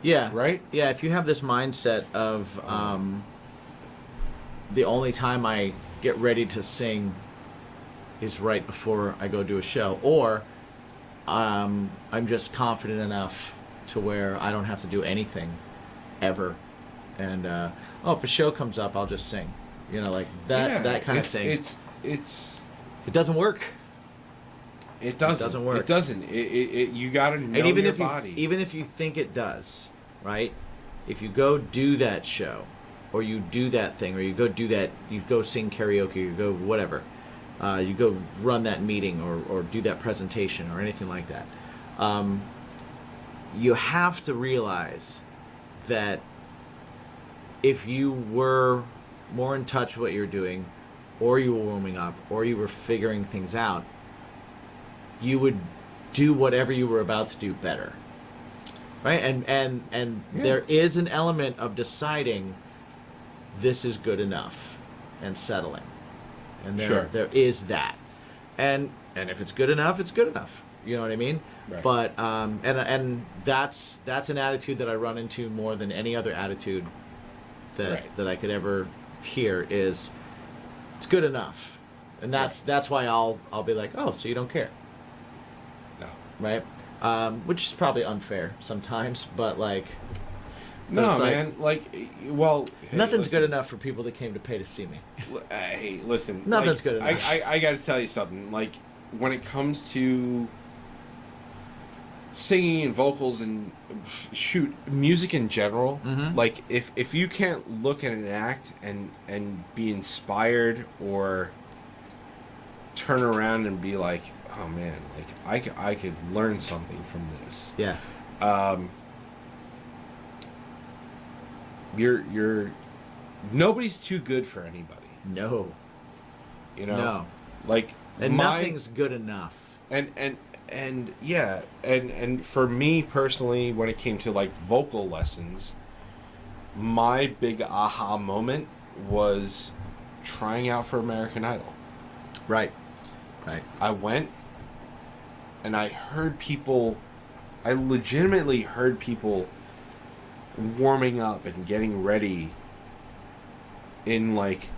Yeah. Right? Yeah, if you have this mindset of the only time I get ready to sing is right before I go do a show, or I'm just confident enough to where I don't have to do anything ever, and if a show comes up, I'll just sing, like that kind of thing. It doesn't work. It doesn't. It doesn't work. It doesn't. You got to know and even your if body. Even if you think it does, right? If you go do that show, or you do that thing, or you go sing karaoke, you go whatever, you go run that meeting, or do that presentation, or anything like that, you have to realize that if you were more in touch with what you're doing, or you were warming up, or you were figuring things out, you would do whatever you were about to do better, right? And there is an element of deciding this is good enough and settling, and there is that, and if it's good enough, it's good enough. You know what I mean? Right. But and that's an attitude that I run into more than any other attitude that I could ever hear is it's good enough, and that's why I'll be like, oh, so you don't care. No. Right? Which is probably unfair sometimes, but like... No, man. Nothing's good enough for people that came to pay to see me. Hey, listen. Nothing's good enough. I got to tell you something. Like, when it comes to singing and vocals and, music in general, like, if you can't look at an act and be inspired or turn around and be like, oh man, like I could learn something from this. Yeah. You're nobody's too good for anybody. No. No. Like, and nothing's good enough. And yeah, and for me personally, when it came to like vocal lessons, my big aha moment was trying out for American Idol. Right. I went and I legitimately heard people warming up and getting ready in like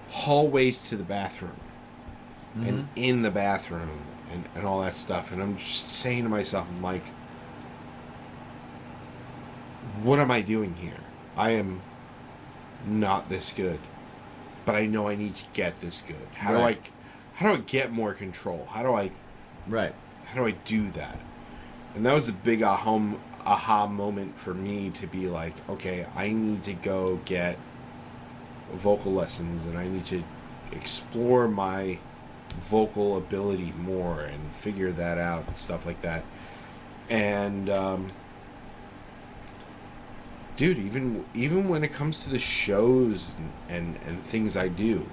hallways to the bathroom and in the bathroom and all that stuff, and I'm just saying to myself, I'm like, what am I doing here? I am not this good, but I know I need to get this good. How do I get more control? How do I do that? And that was a big aha moment for me, to be like, okay, I need to go get vocal lessons, and I need to explore my vocal ability more and figure that out and stuff like that. And dude, even when it comes to the shows and things I do,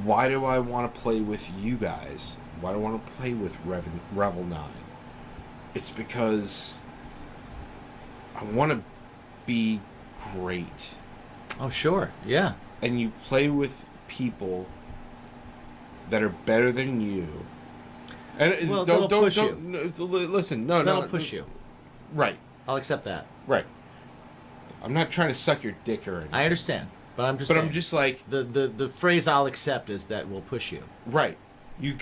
why do I want to play with you guys? Why do I want to play with Revel 9? It's because I want to be great. Oh, sure. Yeah. And you play with people that are better than you. And that'll push you. Listen, That'll push you. Right. I'll accept that. Right. I'm not trying to suck your dick or anything. I understand, but I'm just saying, I'm just like, the phrase I'll accept is that will push you. Right. You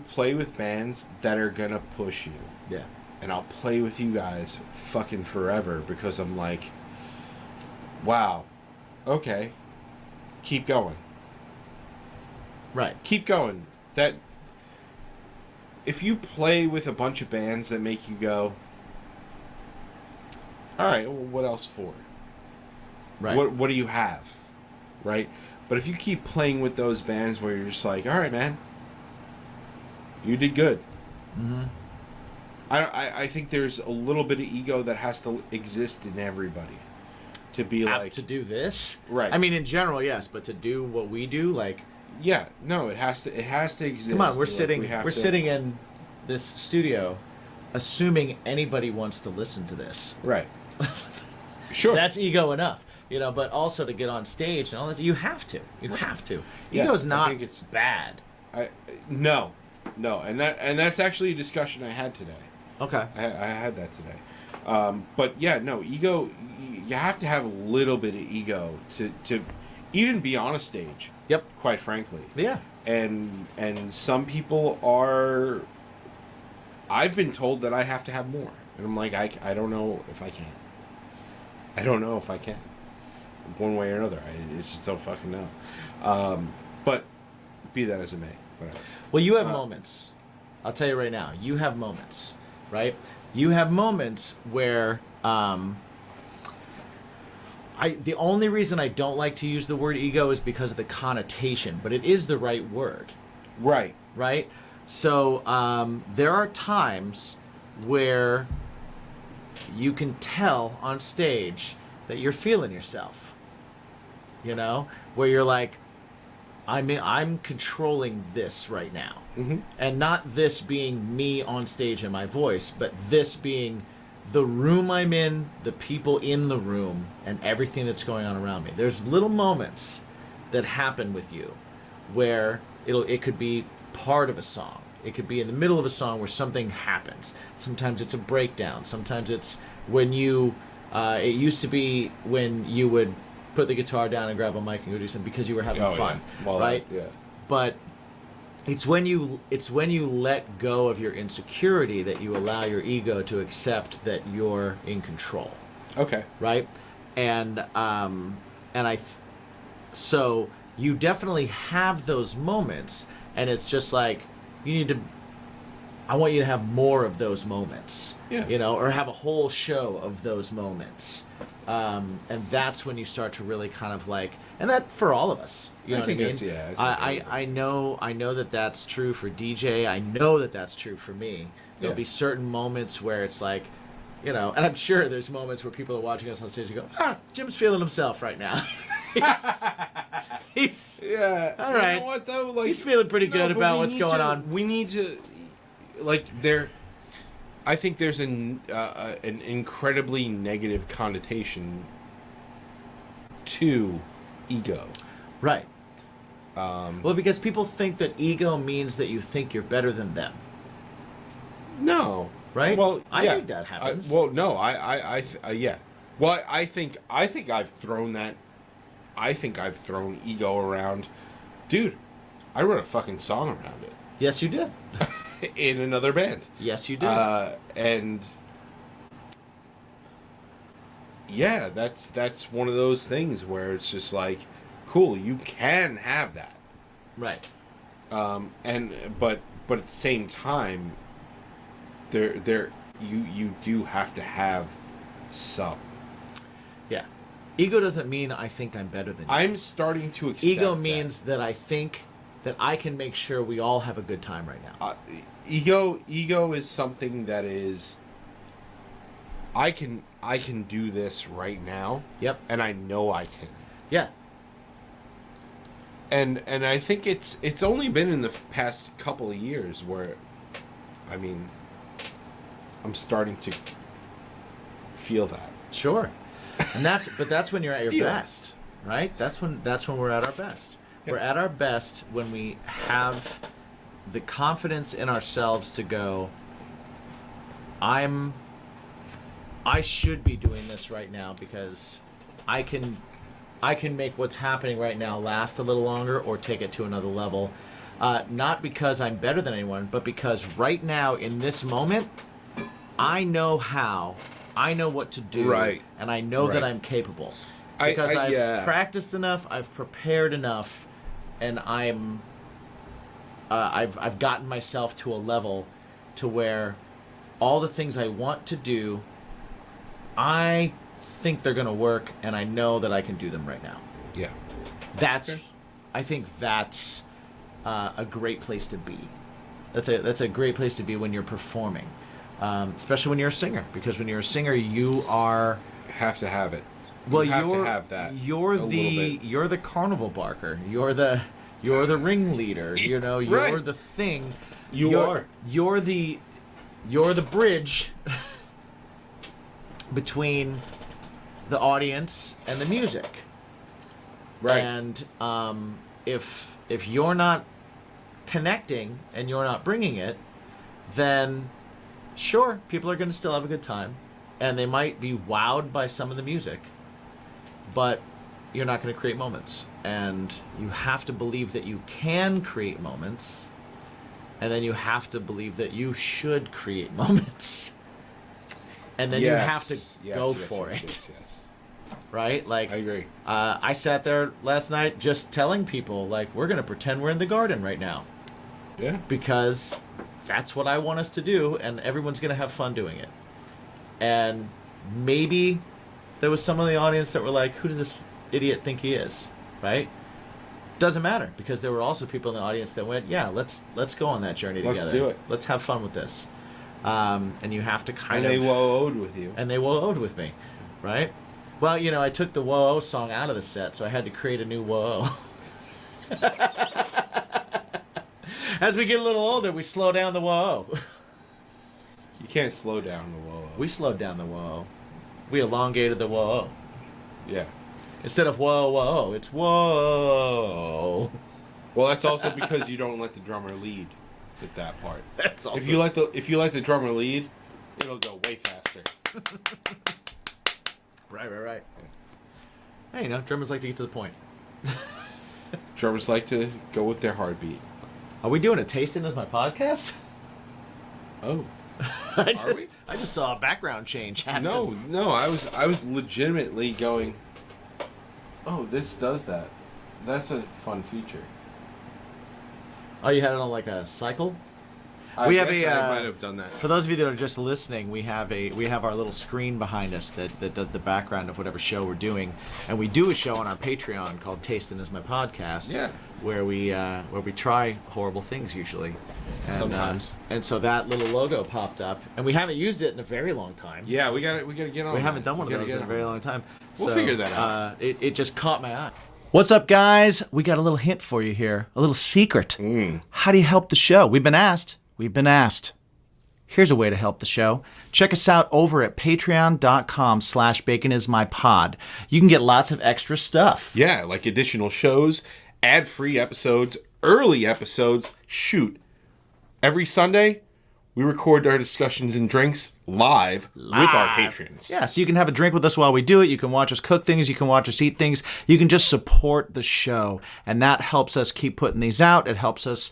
play with bands that are gonna push you. Yeah. And I'll play with you guys fucking forever, because I'm like, wow, okay, keep going. Right. Keep going. That, if you play with a bunch of bands that make you go, all right, well, what else for? Right. What do you have? Right? But if you keep playing with those bands where you're just like, all right, man, you did good. Mm-hmm. I think there's a little bit of ego that has to exist in everybody to be like, to do this. Right. I mean, in general, yes, but to do what we do, like, yeah, no, it has to exist. come on, we're Like, sitting in this studio, assuming anybody wants to listen to this. Right. Sure. That's ego enough, but also to get on stage and all this, you have to. Yeah, Ego's not I think it's bad. No, No, and that's actually a discussion I had today. Okay. I had that today. But yeah, no, ego. You have to have a little bit of ego to even be on a stage. Yep. Quite frankly. Yeah. And some people are. I've been told that I have to have more, and I'm like, I don't know if I can. I don't know if I can. One way or another, I just don't fucking know. But be that as it may, whatever. Well, you have moments. I'll tell you right now. You have moments, right? You have moments where the only reason I don't like to use the word ego is because of the connotation, but it is the right word. Right. Right? So there are times where you can tell on stage that you're feeling yourself. You know? Where you're like, I'm controlling this right now. Mm-hmm. And not this being me on stage and my voice, but this being the room I'm in, the people in the room, and everything that's going on around me. There's little moments that happen with you where it could be part of a song. It could be in the middle of a song where something happens. Sometimes it's a breakdown. Sometimes it's when you... it used to be when you would put the guitar down and grab a mic and go do something because you were having fun, yeah. Well, right? Yeah. But it's when you let go of your insecurity that you allow your ego to accept that you're in control. Okay. Right? So you definitely have those moments, and it's just like I want you to have more of those moments. Yeah. You know, or have a whole show of those moments. And that's when you start to really kind of like, and that for all of us, you know what I mean? I know that that's true for DJ. I know that that's true for me. There'll be certain moments where it's like, you know, and I'm sure there's moments where people are watching us on stage and go, Jim's feeling himself right now. he's yeah. All right. You know what though? Like, he's feeling pretty good about what's going on. We need to, like, I think there's an incredibly negative connotation to ego. Right. Well, because people think that ego means that you think you're better than them. No. Right? Well, I yeah. think that happens. Yeah. Well, I think I've thrown that. I think I've thrown ego around. Dude, I wrote a fucking song around it. Yes, you did. In another band. Yes, you did. And yeah, that's one of those things where it's just like, cool, you can have that. Right. But at the same time, you do have to have some. Yeah. Ego doesn't mean I think I'm better than you. I'm starting to accept ego means that I think that I can make sure we all have a good time right now. Ego is something that is, I can do this right now. Yep. And I know I can. Yeah. And I think it's only been in the past couple of years where, I mean, I'm starting to feel that. Sure. And that's when you're at your Feel best, right? That's when we're at our best. Yeah. We're at our best when we have the confidence in ourselves to go, I should be doing this right now because I can make what's happening right now last a little longer or take it to another level. Not because I'm better than anyone, but because right now in this moment, I know how, I know what to do, right, and I know that right. I'm capable. Because I've practiced enough, I've prepared enough, and I've gotten myself to a level to where all the things I want to do, I think they're going to work, and I know that I can do them right now. Yeah. I think that's a great place to be. That's a great place to be when you're performing, especially when you're a singer. Because when you're a singer, you have to have it. Well, you have to have that. You're the carnival barker. You're the ringleader. You know, you're right. the thing. You're the bridge between the audience and the music. Right. And if you're not connecting and you're not bringing it, then sure, people are going to still have a good time, and they might be wowed by some of the music, but you're not going to create moments. And you have to believe that you can create moments, and then you have to believe that you should create moments. And then you have to go for it. Yes. Right? Like, I agree. I sat there last night just telling people, like, we're going to pretend we're in the garden right now. Yeah. Because that's what I want us to do, and everyone's going to have fun doing it. And maybe there was some of the audience that were like, who does this idiot think he is? Right? Doesn't matter, because there were also people in the audience that went, yeah, let's go on that journey together. Let's do it. Let's have fun with this. And you have to kind of... And they whoa-oh'd with you. And they whoa-oh'd with me, right? Well, you know, I took the whoa-oh song out of the set, so I had to create a new whoa-oh. As we get a little older, we slow down the whoa-oh. You can't slow down the whoa-oh. We slowed down the whoa-oh. We elongated the whoa-oh. Yeah. Instead of whoa-whoa, it's whoa. Well, that's also because you don't let the drummer lead with that part. That's also... If you let the drummer lead, it'll go way faster. Right. Yeah. Hey, you know, drummers like to get to the point. Drummers like to go with their heartbeat. Are we doing a tasting as my podcast? Oh. I Are we? just saw a background change happen. No, I was legitimately going, oh, this does that. That's a fun feature. Oh, you had it on like a cycle? I We have guess a, I might have done that. For those of you that are just listening, we have our little screen behind us that does the background of whatever show we're doing, and we do a show on our Patreon called Tasting Is My Podcast. Yeah. Where we try horrible things usually. And, Sometimes. And so that little logo popped up, and we haven't used it in a very long time. Yeah, we gotta get on. We haven't that. done one of those in a very long time. We'll figure that out. It just caught my eye. What's up, guys? We got a little hint for you here, a little secret. How do you help the show? We've been asked. Here's a way to help the show. Check us out over at patreon.com/baconismypod. You can get lots of extra stuff. Yeah, like additional shows, ad-free episodes, early episodes. Shoot. Every Sunday, we record our discussions and drinks live with our patrons. Yeah, so you can have a drink with us while we do it. You can watch us cook things. You can watch us eat things. You can just support the show. And that helps us keep putting these out. It helps us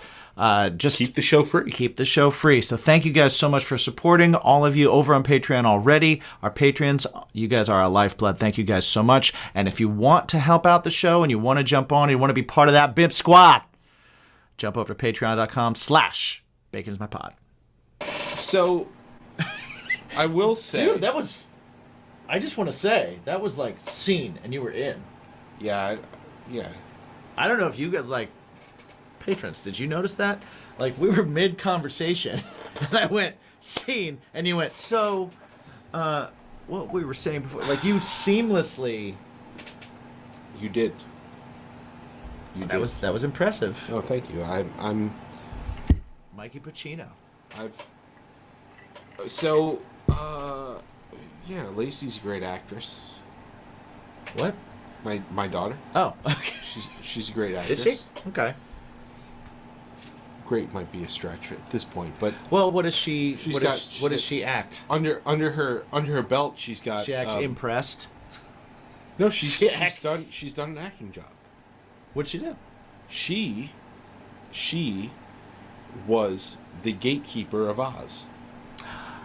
just Keep the show free. Keep the show free. So thank you guys so much for supporting all of you over on Patreon already. Our patrons, you guys are our lifeblood. Thank you guys so much. And if you want to help out the show and you want to jump on, you want to be part of that BIMP squad, jump over to patreon.com/baconismypod. So, I will say... Dude, I just want to say, that was like scene and you were in. Yeah. I don't know if you guys, like, patrons, did you notice that? Like, we were mid-conversation, and I went, scene, and you went, so, what we were saying before, like, you seamlessly... You did. That was impressive. Oh, thank you. I'm... Mikey Pacino. So, yeah, Lacey's a great actress. What? My daughter. Oh, okay. She's a great actress. Is she? Okay. Great might be a stretch at this point, but Well, what does she? She's what got- does, what does she act? under her belt, she's got. She acts impressed. No, she she's acts- done an acting job. What'd she do? She was the gatekeeper of Oz.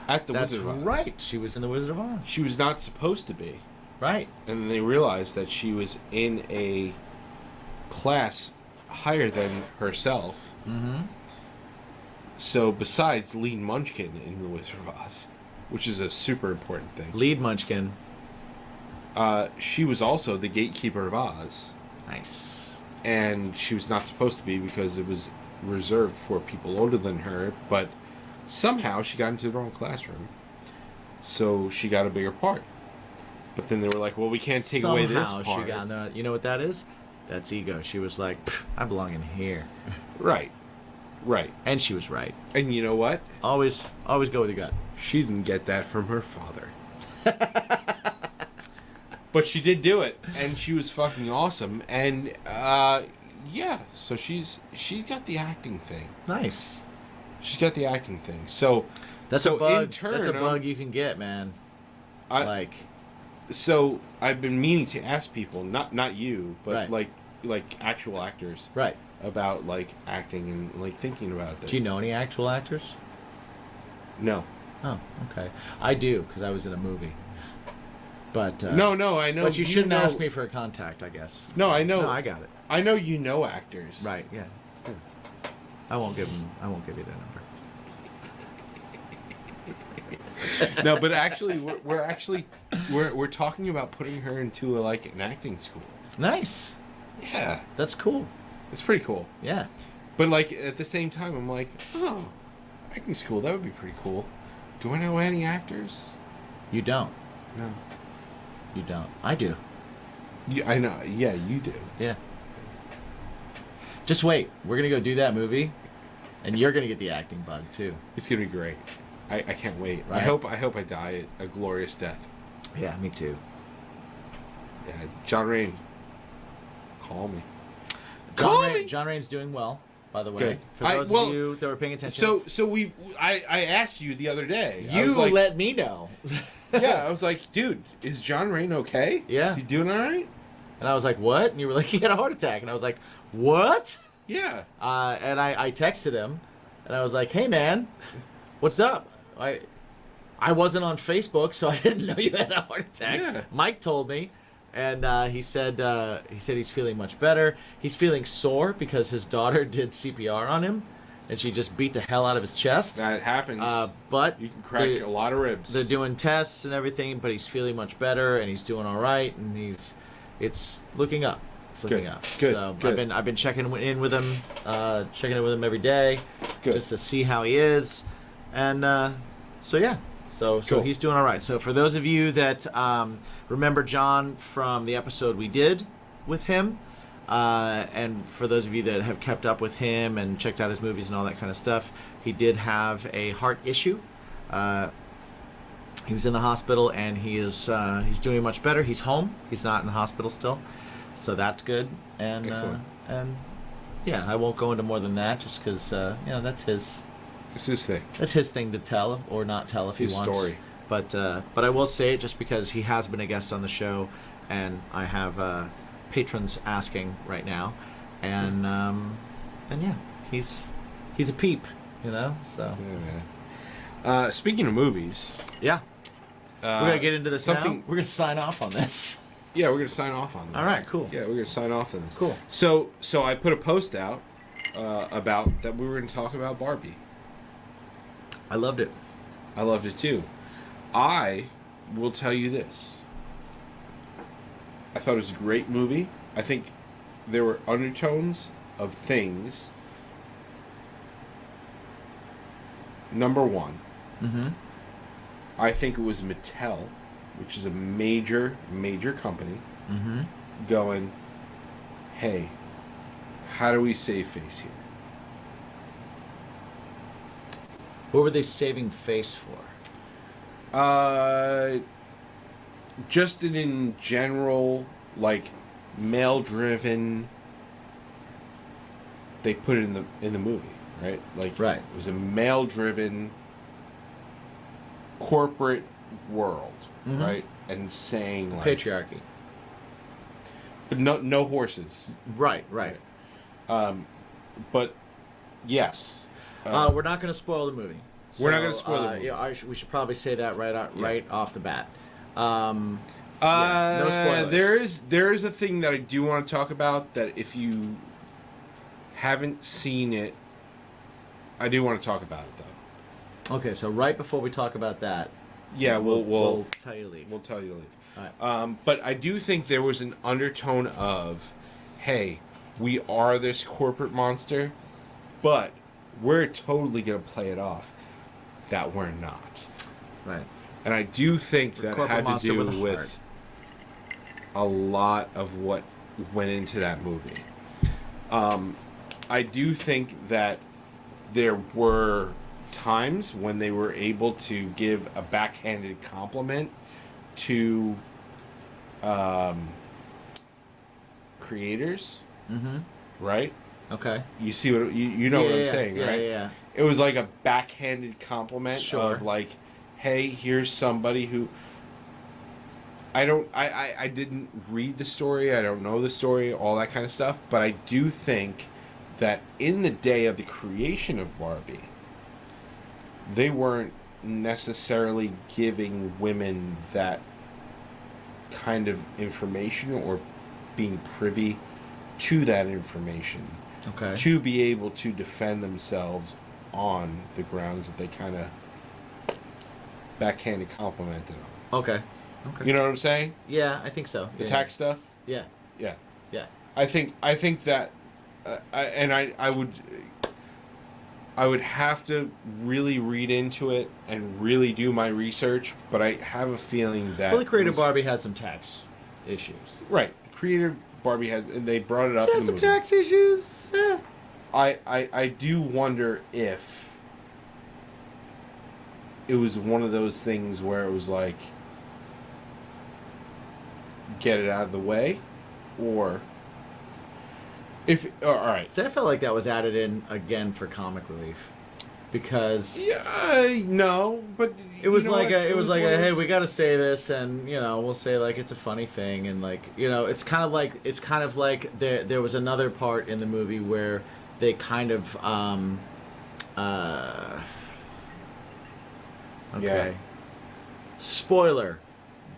At the That's Wizard of Oz. right. She was in the Wizard of Oz. She was not supposed to be. Right. And then they realized that she was in a class higher than herself. Mm-hmm. So besides Lead Munchkin in The Wizard of Oz, which is a super important thing, Lead Munchkin. she was also the gatekeeper of Oz. Nice. And she was not supposed to be because it was reserved for people older than her, but somehow she got into the wrong classroom. So she got a bigger part. But then they were like, well, we can't take away this part. She got in there. You know what that is? That's ego. She was like, I belong in here. Right. And she was right. And you know what? Always go with your gut. She didn't get that from her father. But she did do it, and she was fucking awesome. And, Yeah, so she's got the acting thing. Nice. She's got the acting thing. So That's so a bug. in turn, That's a bug you can get, man. So I've been meaning to ask people, not you, but Right. like actual actors, Right. about like acting and like thinking about that. Do you know any actual actors? No. Oh, okay. I do, because I was in a movie. But No, I know. But you shouldn't know, ask me for a contact, I guess. No, I know. No, I got it. I know you know actors. Right. Yeah. I won't give you their number. No, but actually, we're talking about putting her into an acting school. Nice. Yeah, That's cool. it's pretty cool. Yeah. But like at the same time, I'm like, oh, acting school, that would be pretty cool. Do I know any actors? You don't. No. You don't. I do. I know. Yeah, you do. Yeah. Just wait. We're gonna go do that movie, and you're gonna get the acting bug too. It's gonna be great. I can't wait. Right. I hope I die a glorious death. Yeah, me too. Yeah, John Rain, call me. John Rain's doing well, by the way. Good. For those of you that were paying attention. So I asked you the other day. I you was like, let me know. yeah, I was like, dude, is John Rain okay? Yeah. Is he doing all right? And I was like, what? And you were like, he had a heart attack. And I was like, what? Yeah. And I texted him, and I was like, hey, man, what's up? I wasn't on Facebook, so I didn't know you had a heart attack. Yeah. Mike told me, and he said he's feeling much better. He's feeling sore because his daughter did CPR on him, and she just beat the hell out of his chest. That happens. But you can crack a lot of ribs. They're doing tests and everything, but he's feeling much better, and he's doing all right, and it's looking up. It's looking up. Good. So Good. I've been checking in with him every day, Good. just to see how he is, and so yeah. So Cool. he's doing all right. So for those of you that remember John from the episode we did with him, and for those of you that have kept up with him and checked out his movies and all that kind of stuff, he did have a heart issue. He was in the hospital, and he's doing much better. He's home. He's not in the hospital still, so that's good. And Excellent. And yeah, I won't go into more than that, just because that's his. It's his thing. That's his thing to tell or not tell if His he wants. story. But I will say it just because he has been a guest on the show, and I have patrons asking right now, and yeah, he's a peep, So Yeah, man. Speaking of movies, yeah, we're gonna get into this something. now. We're gonna sign off on this. Yeah, we're gonna sign off on this. All right, cool. Yeah, we're gonna sign off on this. Cool. So I put a post out about that we were gonna talk about Barbie. I loved it. I loved it too. I will tell you this. I thought it was a great movie. I think there were undertones of things. Number one, I think it was Mattel, which is a major company, going, hey, how do we save face here? What were they saving face for? Just in general, like male-driven. They put it in the movie, right? Like, Right. It was a male-driven corporate world, right? And saying like Patriarchy. but no horses. Right. But yes, We're not gonna spoil the movie. We're not gonna spoil the movie. Yeah, we should probably say that right off the bat. No spoilers. There is a thing that I do want to talk about that if you haven't seen it, I do want to talk about it though. Okay, so right before we talk about that, Yeah, we'll tell you to leave. we'll tell you to leave. All right. But I do think there was an undertone of, hey, we are this corporate monster, but we're totally gonna play it off that we're not. Right. And I do think that corporate had to monster do with a heart. with a lot of what went into that movie. I do think that there were times when they were able to give a backhanded compliment to creators right? Okay. You see what you know what I'm saying, yeah, right? Yeah. It was like a backhanded compliment Sure. of like, hey, here's somebody who I didn't read the story, I don't know the story, all that kind of stuff, but I do think that in the day of the creation of Barbie, they weren't necessarily giving women that kind of information or being privy to that information Okay. to be able to defend themselves on the grounds that they kind of backhanded complimented them. Okay. Okay. You know what I'm saying? Yeah, I think so. The Yeah, tax stuff? Yeah. Yeah. Yeah. I think that I would have to really read into it and really do my research, but I have a feeling that Well, the creative Barbie had some tax issues. right. The creative Barbie had, they brought it up She in had the some movie. tax issues. Yeah. I do wonder if it was one of those things where it was like, get it out of the way, or if all right. So I felt like that was added in again for comic relief, because Yeah, no, but it was you know like what? it was like one a of hey, those- we got to say this, and we'll say like it's a funny thing, and like it's kind of like there was another part in the movie where they kind of okay. Yeah. Spoiler.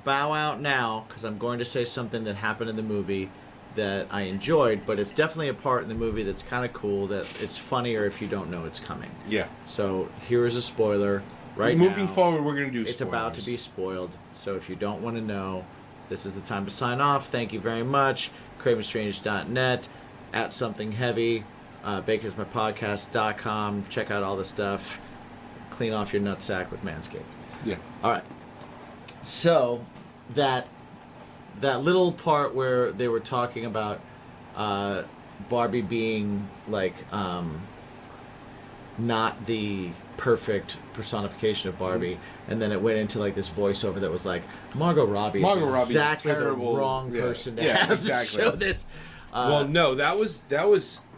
Bow out now, because I'm going to say something that happened in the movie that I enjoyed, but it's definitely a part in the movie that's kind of cool, that it's funnier if you don't know it's coming. Yeah. So here is a spoiler right Moving now. forward, we're gonna do. It's about to be spoilers. spoiled, so if you don't want to know, this is the time to sign off. Thank you very much. CravenStrange.net, at Something Heavy, baconismypodcast.com. Check out all the stuff. Clean off your nutsack with Manscaped. Yeah. All right. So that little part where they were talking about Barbie being like not the perfect personification of Barbie, and then it went into like this voiceover that was like Margot Robbie is Margot Robbie's exactly terrible- the wrong yeah. person to Yeah, have exactly. to show this. Well, no, that was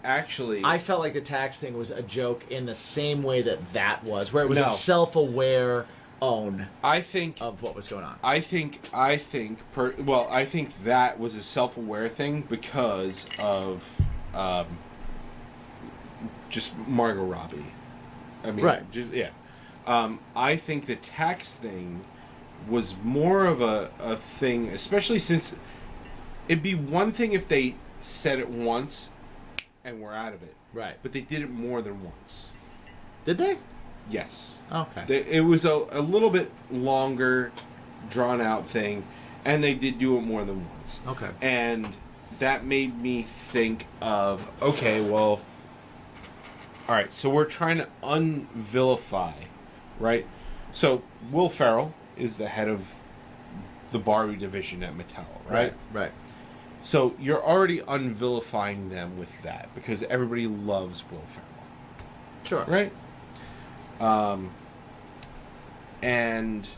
actually. I felt like the tax thing was a joke in the same way that was, where it was No. a self-aware own I think. of what was going on. I think that was a self-aware thing because of just Margot Robbie. I mean, Right. Just yeah. I think the tax thing was more of a thing, especially since it'd be one thing if they said it once and we're out of it, Right. but they did it more than once. Did they? Yes. Okay. It was a little bit longer, drawn out thing, and they did do it more than once. Okay. And that made me think of, okay, well, all right, so we're trying to unvilify, right? So Will Ferrell is the head of the Barbie division at Mattel, right? Right. So you're already unvilifying them with that because everybody loves Will Ferrell. Sure. Right? And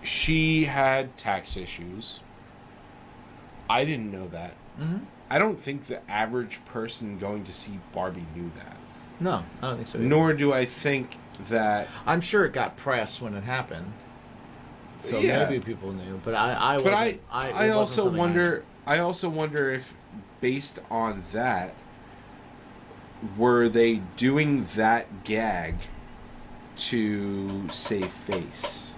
she had tax issues. I didn't know that. Mm-hmm. I don't think the average person going to see Barbie knew that. No, I don't think so. Either. Nor do I think that. I'm sure it got press when it happened, so Yeah. maybe people knew. But I But wasn't, I it wasn't also something wonder. I also wonder if, based on that, were they doing that gag to save face?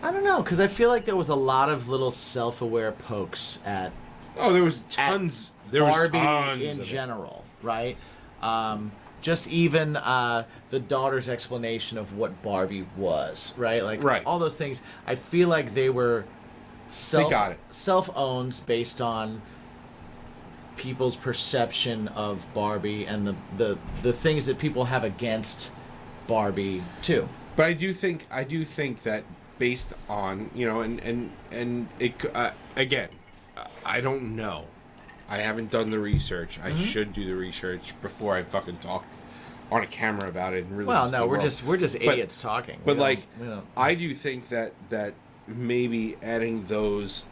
I don't know, because I feel like there was a lot of little self-aware pokes at Oh, there was tons. There was Barbie tons in of it. general, right? Just even the daughter's explanation of what Barbie was, right? Like Right. all those things. I feel like they were got it. self-owns based on people's perception of Barbie and the things that people have against Barbie too. But I do think that based on and it again, I don't know. I haven't done the research. I should do the research before I fucking talk on a camera about it. And really Well, just no, the we're world. just idiots talking. But We like, don't- we don't- I do think that maybe adding those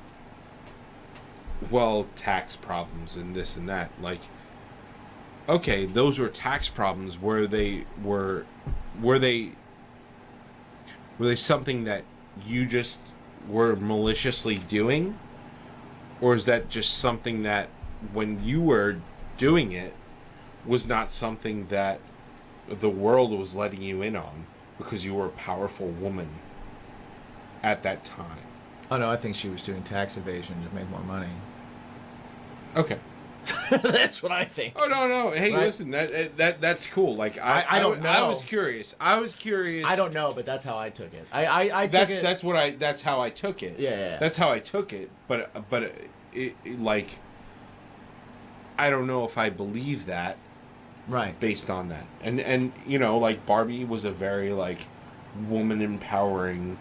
well, tax problems and this and that. Like, okay, those were tax problems. Were they something that you just were maliciously doing? Or is that just something that when you were doing it was not something that the world was letting you in on because you were a powerful woman at that time? Oh no, I think she was doing tax evasion to make more money. Okay. That's what I think. Oh no! Hey, right? Listen, that's cool. Like I don't know. I was curious. I don't know, but that's how I took it. I took it. That's how I took it. Yeah. That's how I took it. But like, I don't know if I believe that. Right. Based on that, and you know, like Barbie was a very like woman empowering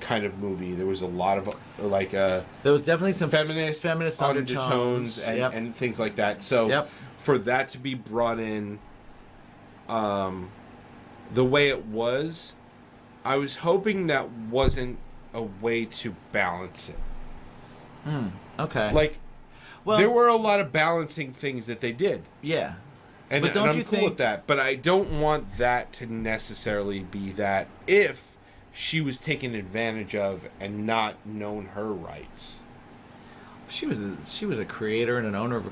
kind of movie. There was a lot of like there was definitely some feminist undertones and things like that. So for that to be brought in the way it was, I was hoping that wasn't a way to balance it. Okay. Like, well, there were a lot of balancing things that they did. Yeah. And, but don't and I'm you cool with that. But I don't want that to necessarily be that if she was taken advantage of and not known her rights. She was a creator and an owner of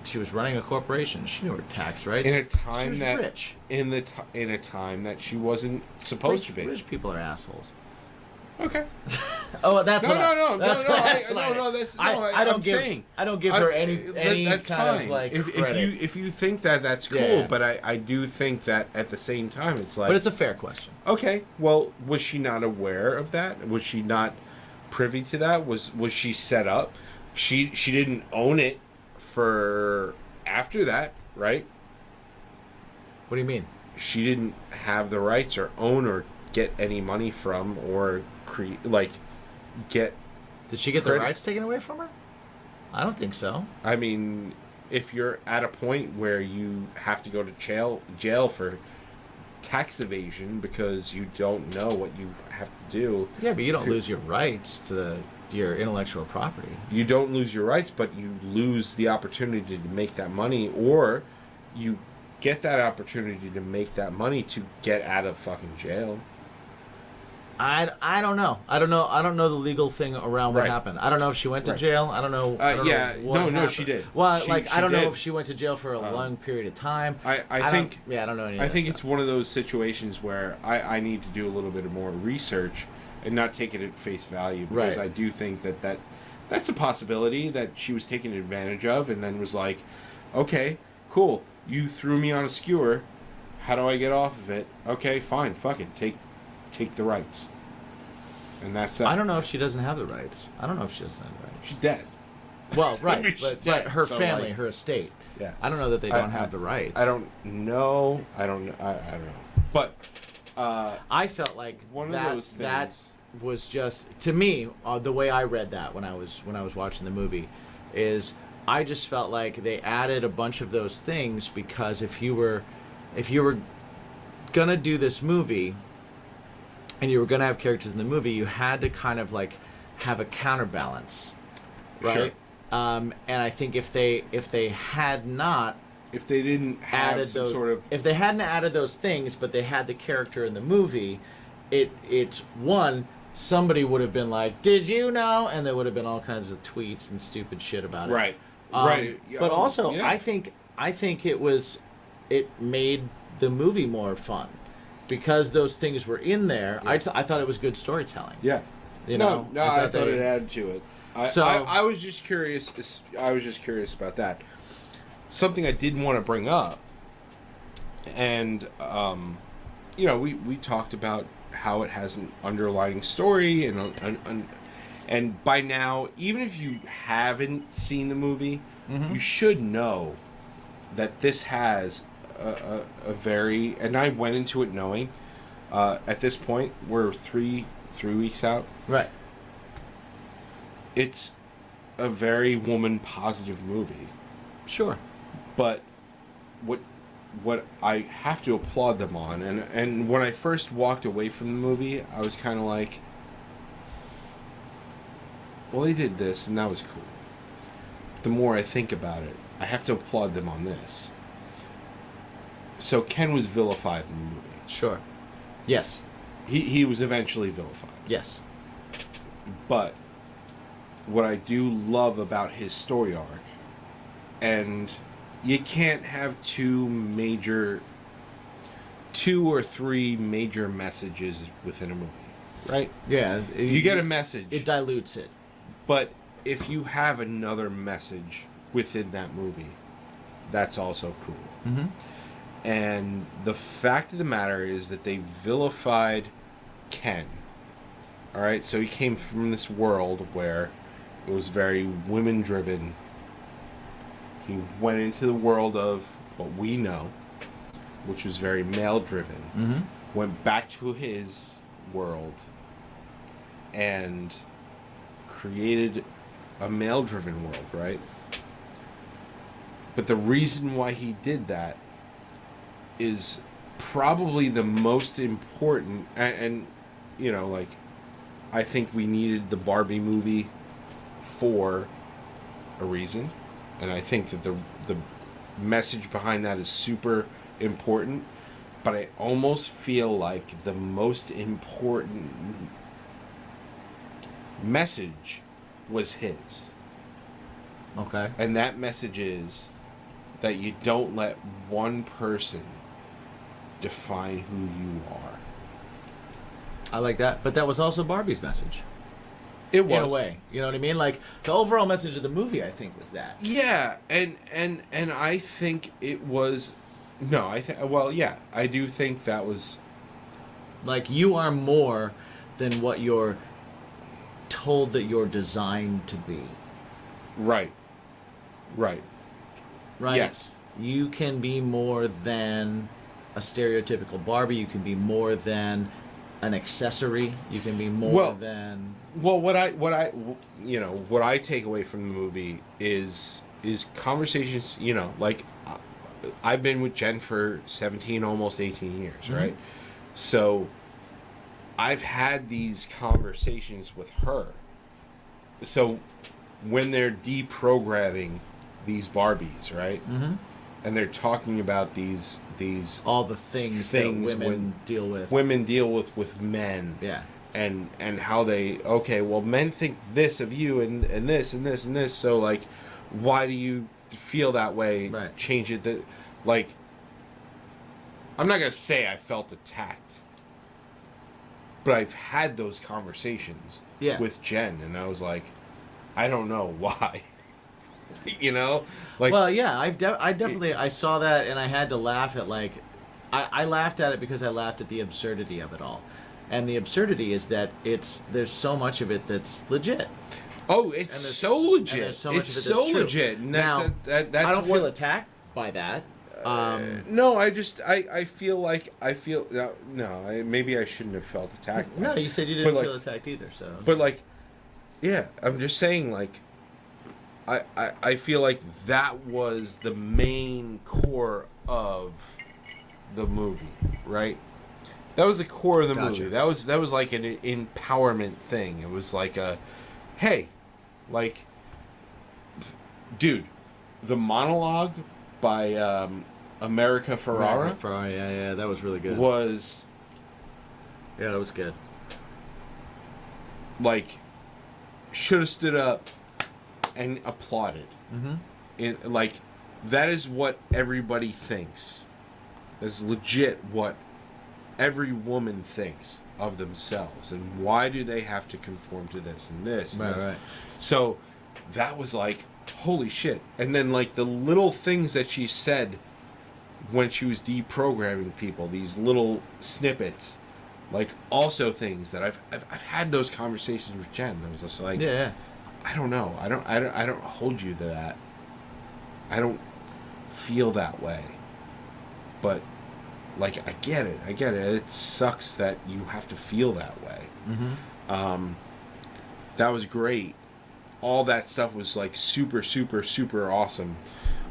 she was running a corporation. She knew her tax rights. In a time she was rich. In a time that she wasn't supposed to be. Rich people are assholes. Okay. Oh, that's no. I don't give her any that's kind fine. of like credit. If you think that, that's cool. Yeah. But I do think that at the same time it's like. But it's a fair question. Okay. Well, was she not aware of that? Was she not privy to that? Was she set up? She didn't own it for after that, right? What do you mean? She didn't have the rights or own or get any money from or get. Did she get the rights taken away from her? I don't think so. I mean, if you're at a point where you have to go to jail for tax evasion because you don't know what you have to do. Yeah, but you don't lose your rights to your intellectual property. You don't lose your rights, but you lose the opportunity to make that money, or you get that opportunity to make that money to get out of fucking jail. I don't know. I don't know the legal thing around what happened. I don't know if she went to jail. I don't know. I don't know no, she did. Well, she I don't did. know if she went to jail for a long period of time. I think. I don't know any. I think it's one of those situations where I need to do a little bit more research and not take it at face value, because I do think that's a possibility that she was taken advantage of and then was like, okay, cool, you threw me on a skewer, how do I get off of it? Okay, fine, fuck it, take the rights. And that's that. I don't know if she doesn't have the rights. She's dead. Well, right, She's but her so, family, like, her estate. Yeah. I don't know that they don't have the rights. I don't know. I don't know. But I felt like one of those things. That was just, to me, the way I read that when I was watching the movie, is I just felt like they added a bunch of those things because if you were gonna do this movie and you were gonna have characters in the movie, you had to kind of like have a counterbalance, right? Sure. And I think if they had not, if they didn't have if they hadn't added those things, but they had the character in the movie, it's one, somebody would have been like, "Did you know?" And there would have been all kinds of tweets and stupid shit about it. Right. Right. But also, yeah. I think it made the movie more fun because those things were in there. Yeah. I thought it was good storytelling. Yeah. You know? I thought it added to it. I was just curious. I was just curious about that. Something I did want to bring up, and we talked about how it has an underlying story, and by now, even if you haven't seen the movie, you should know that this has a very, and I went into it knowing, at this point we're three weeks out. Right. It's a very woman positive movie. Sure. But what I have to applaud them on, and when I first walked away from the movie, I was kind of like, well, they did this, and that was cool. the more I think about it, I have to applaud them on this. So Ken was vilified in the movie. Sure. Yes. He was eventually vilified. Yes. But what I do love about his story arc, and you can't have two or three major messages within a movie, right? Yeah. You get a message. It dilutes it. But if you have another message within that movie, that's also cool. Mm-hmm. And the fact of the matter is that they vilified Ken. All right, so he came from this world where it was very women-driven. He went into the world of what we know, which was very male-driven. Mm-hmm. Went back to his world and created a male-driven world, right? But the reason why he did that is probably the most important, and you know, like, I think we needed the Barbie movie for a reason, and I think that the message behind that is super important, but I almost feel like the most important message was his. Okay. And that message is that you don't let one person define who you are. I like that. But that was also Barbie's message. It was. In a way. You know what I mean? Like, the overall message of the movie, I think, was that. Yeah, and I think it was... No, well, yeah, I do think that was... Like, you are more than what you're told that you're designed to be. Right. Right? Yes. You can be more than a stereotypical Barbie. You can be more than an accessory. You can be more than... Well, what I take away from the movie is conversations, you know, like, I've been with Jen for 17, almost 18 years, Mm-hmm. right? So I've had these conversations with her. So when they're deprogramming these Barbies, right? Mm-hmm. And they're talking about these all the things that women deal with. Women deal with men. Yeah. And how they, okay, well, men think this of you and this and this and this, so, like, why do you feel that way? Right. Change it. That, like, I'm not going to say I felt attacked, but I've had those conversations with Jen, and I was like, I don't know why. You know? Like, well, yeah, I definitely, I saw that, and I had to laugh at, like, I laughed at it because I laughed at the absurdity of it all. And the absurdity is that there's so much of it that's legit. Oh, it's so legit. It's so legit. And now, that's I don't feel attacked by that. No, I feel maybe I shouldn't have felt attacked. No, you said you didn't feel attacked either. So, but, like, yeah, I'm just saying, like, I feel like that was the main core of the movie, right? That was the core of the movie. That was like an empowerment thing. It was like a, hey, like, dude, the monologue by America Ferrara. Yeah, that was really good. Yeah, that was good. Like, should have stood up and applauded. Mm-hmm. Like, that is what everybody thinks. That's legit what every woman thinks of themselves, and why do they have to conform to this and this and this. Right. So that was like, holy shit. And then, like, the little things that she said when she was deprogramming people, these little snippets, like, also things that I've had those conversations with Jen. I was just like, yeah. I don't know. I don't hold you to that. I don't feel that way. But, like, I get it. It sucks that you have to feel that way. Mm-hmm. That was great. All that stuff was, like, super, super, super awesome.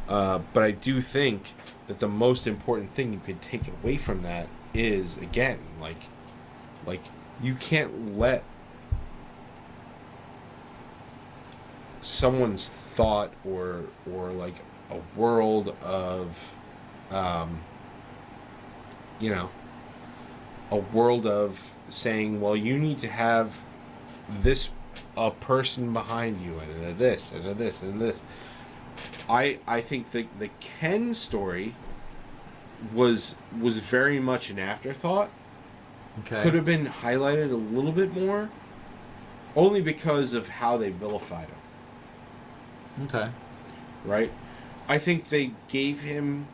But I do think that the most important thing you could take away from that is, again, like you can't let someone's thought or like a world of you know, a world of saying, well, you need to have this a person behind you and a this and a this and this. I think the Ken story was very much an afterthought. Okay. Could have been highlighted a little bit more, only because of how they vilified him. Okay. Right? I think they gave him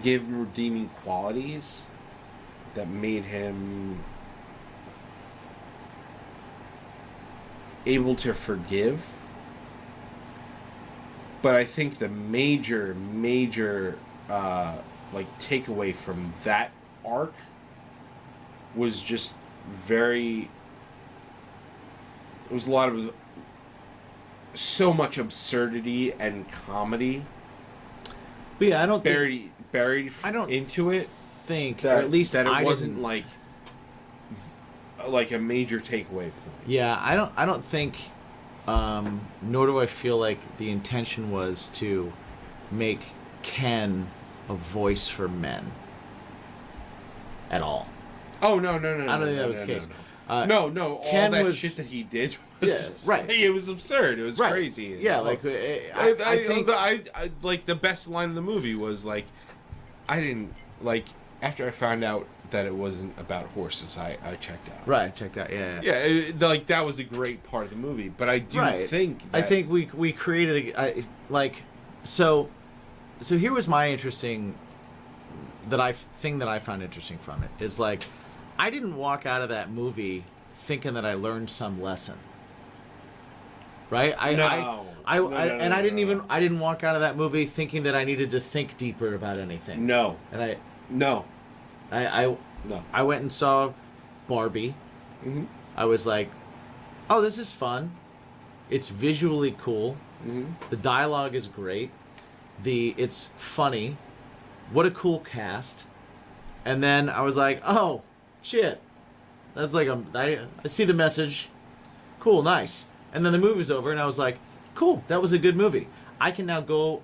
redeeming qualities that made him able to forgive. But I think the major like takeaway from that arc was just very, it was a lot of so much absurdity and comedy But yeah, I don't think, buried I don't into it, think, that, or at least that it I wasn't didn't, like a major takeaway point. Yeah, I don't think, nor do I feel like the intention was to make Ken a voice for men at all. Oh no! I don't think that was the case. No, all Ken that was- shit that he did was right. It was absurd. It was Right. crazy. Yeah, like I think I like the best line in the movie was like, I didn't like after I found out that it wasn't about horses. I checked out. right, checked out. Yeah. Yeah, like that was a great part of the movie. But I do Right. think I that, think we created so here was my interesting thing that I found interesting from it is like I didn't walk out of that movie thinking that I learned some lesson. Right? I didn't walk out of that movie thinking that I needed to think deeper about anything. no, And I no. I went and saw Barbie. Mm-hmm. I was like, oh, this is fun. It's visually cool. Mm-hmm. The dialogue is great. It's funny. What a cool cast. And then I was like, oh, shit. That's like I see the message. Cool, nice. And then the movie's over and I was like, cool, that was a good movie. I can now go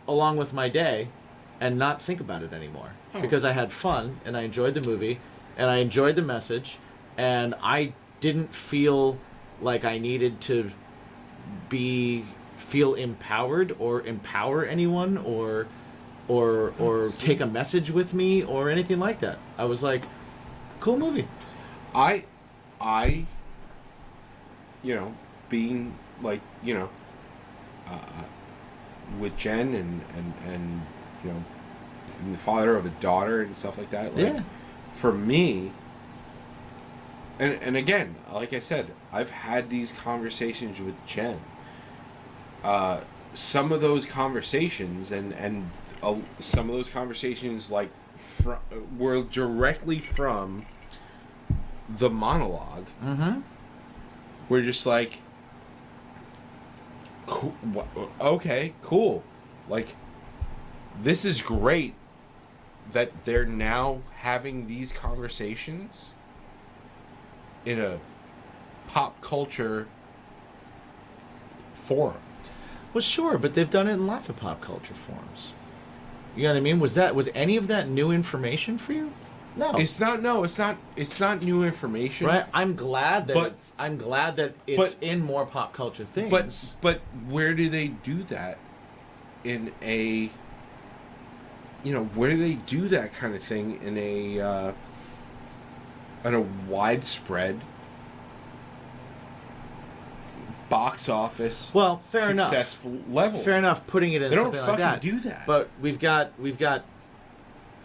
along with my day and not think about it anymore. Oh. Because I had fun and I enjoyed the movie and I enjoyed the message and I didn't feel like I needed to feel empowered or empower anyone or take a message with me or anything like that. I was like, cool movie. I being like, with Jen and being the father of a daughter and stuff like that. Like, Yeah. For me, and again, like I said, I've had these conversations with Jen. Some of those conversations and some of those conversations were directly from the monologue. Mm-hmm. We're just like, cool, okay, cool. Like, this is great that they're now having these conversations in a pop culture forum. Well, sure, but they've done it in lots of pop culture forms. You know what I mean? Was any of that new information for you? No. It's not new information. Right? I'm glad that But- it's but- in more pop culture things. But where do they do that in a where do they do that kind of thing in a widespread box office Well, fair enough. successful level? Fair enough putting it in They don't something like fucking that. do that. But we've got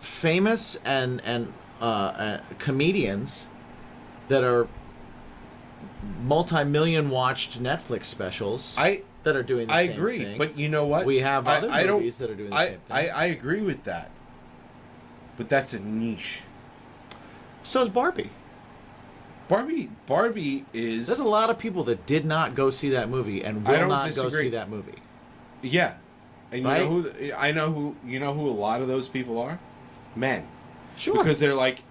famous and comedians that are multi-million watched Netflix specials that are doing the I same agree, thing. but you know what? We have other I don't- movies that are doing the same thing. I agree with that. But that's a niche. So is Barbie. Barbie is There's a lot of people that did not go see that movie and I will don't not go disagree. see that movie. yeah. And Right? you know who a lot of those people are? Men. Sure. Because they're like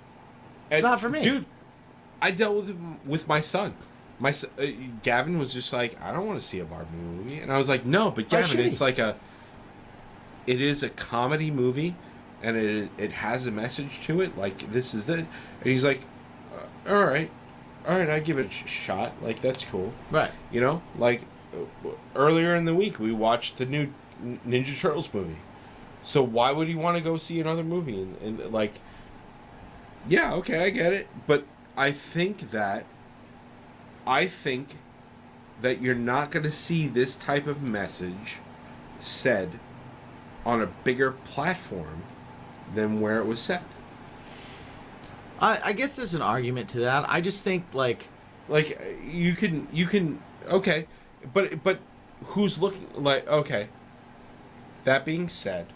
It's not for me. Dude, I dealt with my son. Gavin was just like, I don't want to see a Barbie movie, and I was like, no, but Gavin, it's like it is a comedy movie, and it has a message to it. Like, this is it, and he's like, all right, I give it a shot. Like, that's cool, Right. You know, like earlier in the week we watched the new Ninja Turtles movie. So why would he want to go see another movie? And like, yeah, okay, I get it, but I think that you're not going to see this type of message said on a bigger platform than where it was said. I guess there's an argument to that. I just think like you can okay, but who's looking like okay. That being said,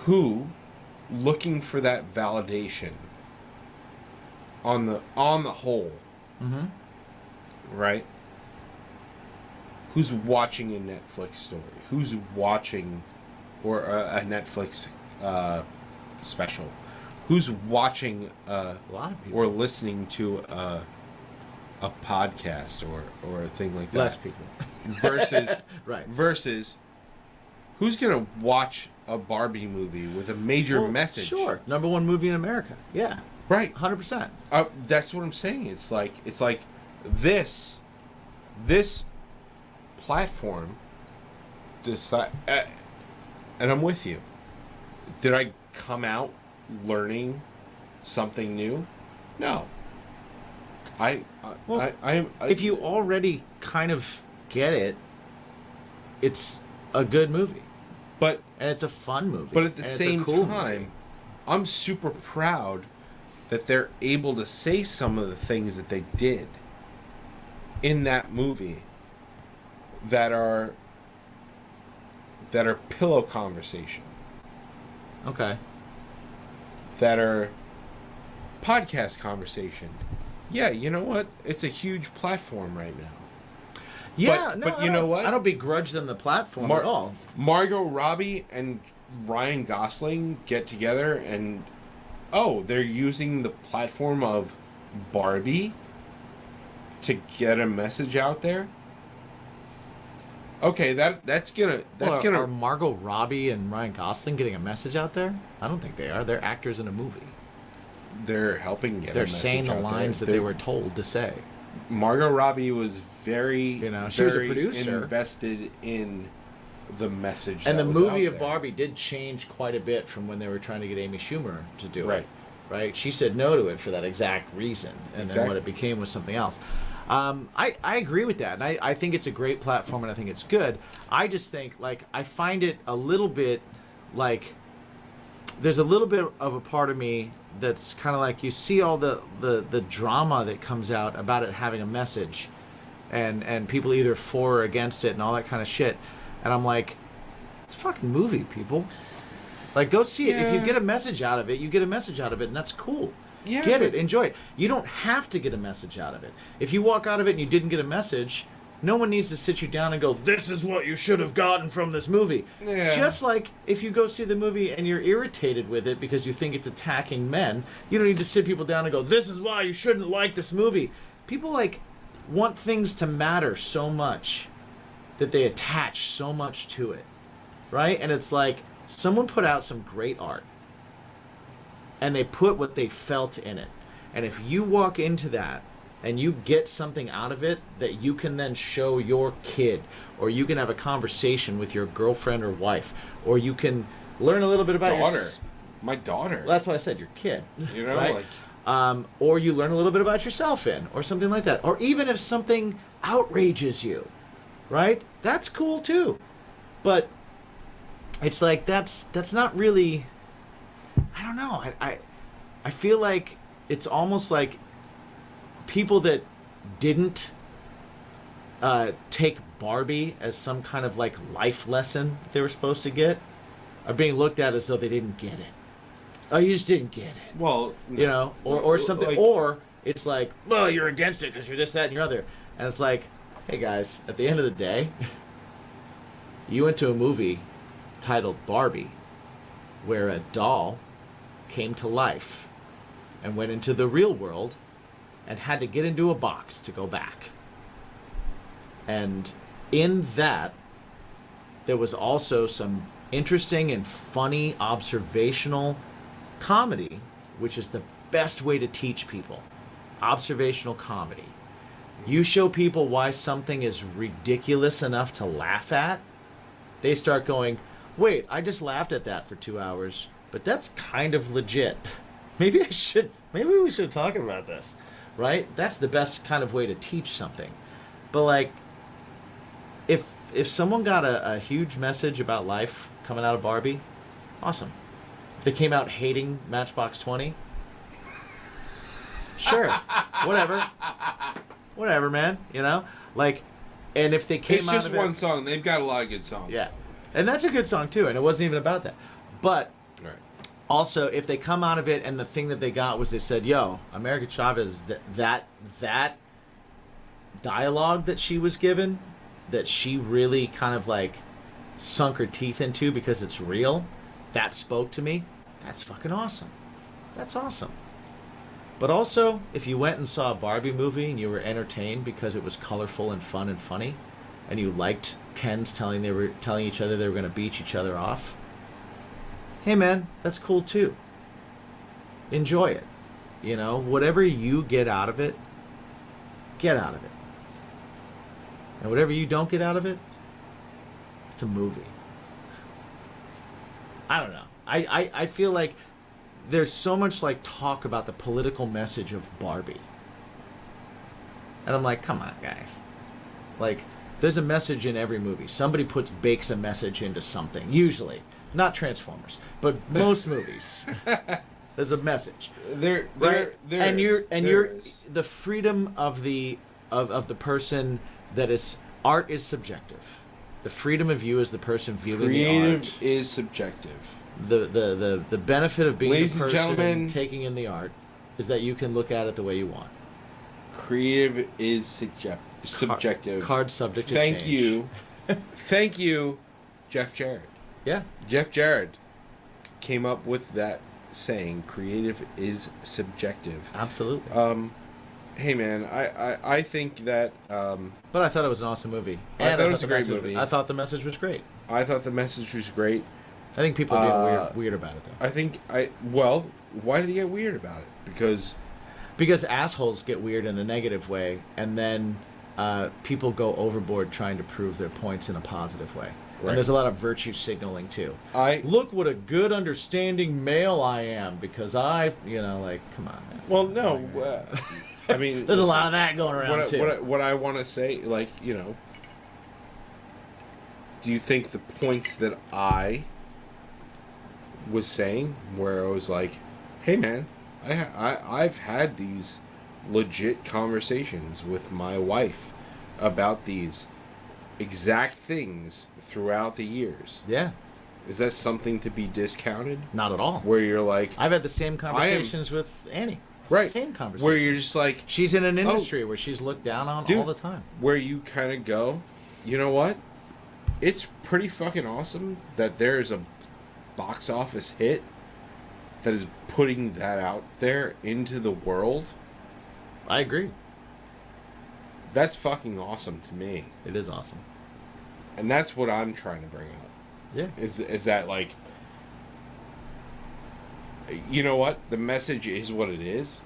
who looking for that validation on the whole, right? Who's watching a Netflix story? Who's watching or a Netflix special? Who's watching a lot of people or listening to a podcast or a thing like that? less people. Versus Right. Versus who's gonna watch a Barbie movie with a major Well, message? Sure, #1 movie in America. Yeah, Right. 100%. That's what I'm saying. It's like this platform decide, and I'm with you. Did I come out learning something new? No. If you already kind of get it, it's a good movie. But And it's a fun movie. But at the and it's a same cool time, movie. I'm super proud that they're able to say some of the things that they did in that movie that are pillow conversation, Okay. that are podcast conversation. Yeah, you know what? It's a huge platform right now. Yeah, but you know what? I don't begrudge them the platform at all. Margot Robbie and Ryan Gosling get together and they're using the platform of Barbie to get a message out there. Okay, that's gonna Are Margot Robbie and Ryan Gosling getting a message out there? I don't think they are. They're actors in a movie. they're helping get. They're a message saying the out lines there. that they were told to say. Margot Robbie was very, she was a very producer. invested in the message. And that the was movie out of there. Barbie did change quite a bit from when they were trying to get Amy Schumer to do Right. it. Right? She said no to it for that exact reason. And then what Exactly. it became was something else. I agree with that. And I think it's a great platform and I think it's good. I just think, like, I find it a little bit like there's a little bit of a part of me that's kind of like you see all the drama that comes out about it having a message and people either for or against it and all that kind of shit. And I'm like, it's a fucking movie, people. Like, go see it. If you get a message out of it, you get a message out of it, and that's cool. Yeah, Get but- it. Enjoy it. You don't have to get a message out of it. If you walk out of it and you didn't get a message, no one needs to sit you down and go, this is what you should have gotten from this movie. Yeah. Just like if you go see the movie and you're irritated with it because you think it's attacking men, you don't need to sit people down and go, this is why you shouldn't like this movie. People, like, want things to matter so much that they attach so much to it, right? And it's like someone put out some great art and they put what they felt in it. And if you walk into that and you get something out of it that you can then show your kid, or you can have a conversation with your girlfriend or wife, or you can learn a little bit about My daughter. Well, that's why I said your kid. You know, right? like Or you learn a little bit about yourself in, or something like that. Or even if something outrages you, right? That's cool too. But it's like that's not really. I don't know. I feel like it's almost like people that didn't take Barbie as some kind of like life lesson they were supposed to get are being looked at as though they didn't get it. Oh, you just didn't get it. well, You know, or something, like- or it's like, well, you're against it because you're this, that, and your other. And it's like, hey guys, at the end of the day, you went to a movie titled Barbie, where a doll came to life and went into the real world and had to get into a box to go back. And in that, there was also some interesting and funny observational comedy, which is the best way to teach people. Observational comedy. You show people why something is ridiculous enough to laugh at, they start going, wait, I just laughed at that for 2 hours, but that's kind of legit. Maybe we should talk about this, right? That's the best kind of way to teach something. But like, if someone got a huge message about life coming out of Barbie, awesome. If they came out hating Matchbox 20, sure, whatever, man. You know, like, and if they came It's out just of it, one song. They've got a lot of good songs. yeah, and that's a good song too, and it wasn't even about that. But Right. also, if they come out of it and the thing that they got was they said, "Yo, America Chavez, that dialogue that she was given, that she really kind of like sunk her teeth into because it's real, that spoke to me." That's fucking awesome. That's awesome. But also, if you went and saw a Barbie movie and you were entertained because it was colorful and fun and funny, and you liked Kens telling each other they were going to beat each other off, hey man, that's cool too. Enjoy it. You know, whatever you get out of it, get out of it. And whatever you don't get out of it, it's a movie. I don't know. I feel like there's so much like talk about the political message of Barbie. And I'm like, come on, guys. Like, there's a message in every movie. Somebody bakes a message into something. Usually. Not Transformers, but most movies. There's a message. There You're is. the freedom of the person that is art is subjective. The freedom of you as the person viewing the Creative art. is subjective. The benefit of being Ladies the and person gentlemen, taking in the art is that you can look at it the way you want. Creative is subjective. Card subject to Thank change. you. Thank you, Jeff Jarrett. Yeah. Jeff Jarrett came up with that saying, creative is subjective. Absolutely. Hey man, I think that But I thought it was an awesome movie. I thought it was the a great message- movie. I thought the message was great. I thought the message was great. I think people are being weird about it though. Why do they get weird about it? Because assholes get weird in a negative way, and then people go overboard trying to prove their points in a positive way. Right. And there's a lot of virtue signaling too. Look what a good, understanding male I am because come on, man. Well, no, I mean, There's a lot of that going around too. What I want to say, do you think the points that I was saying, where I was like, hey man, I've had these legit conversations with my wife about these exact things throughout the years. Yeah. Is that something to be discounted? Not at all. Where you're like, I've had the same conversations with Annie. right, Same conversation. where you're just like, she's in an industry where she's looked down on dude, all the time. where you kind of go, you know what? It's pretty fucking awesome that there's a box office hit that is putting that out there into the world. I agree. That's fucking awesome to me. It is awesome. And that's what I'm trying to bring up. Yeah. Is that like, you know what? The message is what it is.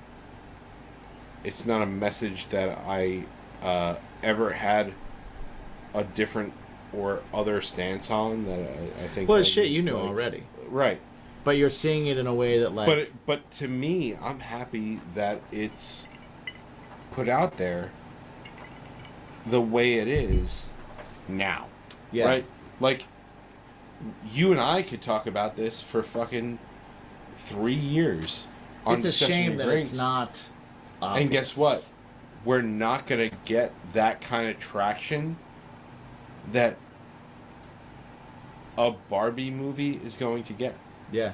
It's not a message that I ever had a different or other stance on that I think. Well, that shit, was you knew like- already. Right. But you're seeing it in a way that, like... But to me, I'm happy that it's put out there the way it is now. Yeah. Right? Like, you and I could talk about this for fucking 3 years. On It's a Sesame shame that Drinks. it's not obvious. And guess what? We're not going to get that kind of traction that a Barbie movie is going to get. Yeah.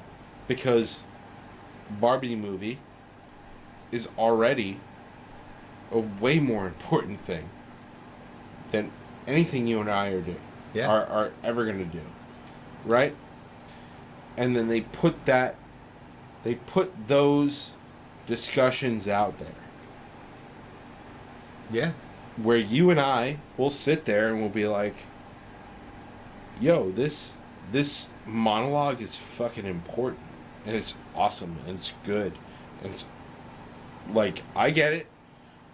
Because Barbie movie is already a way more important thing than anything you and I are ever going to do. Right? And then they put that they put those discussions out there. Yeah. Where you and I will sit there and we'll be like, yo, this monologue is fucking important, and it's awesome, and it's good, and it's like, I get it,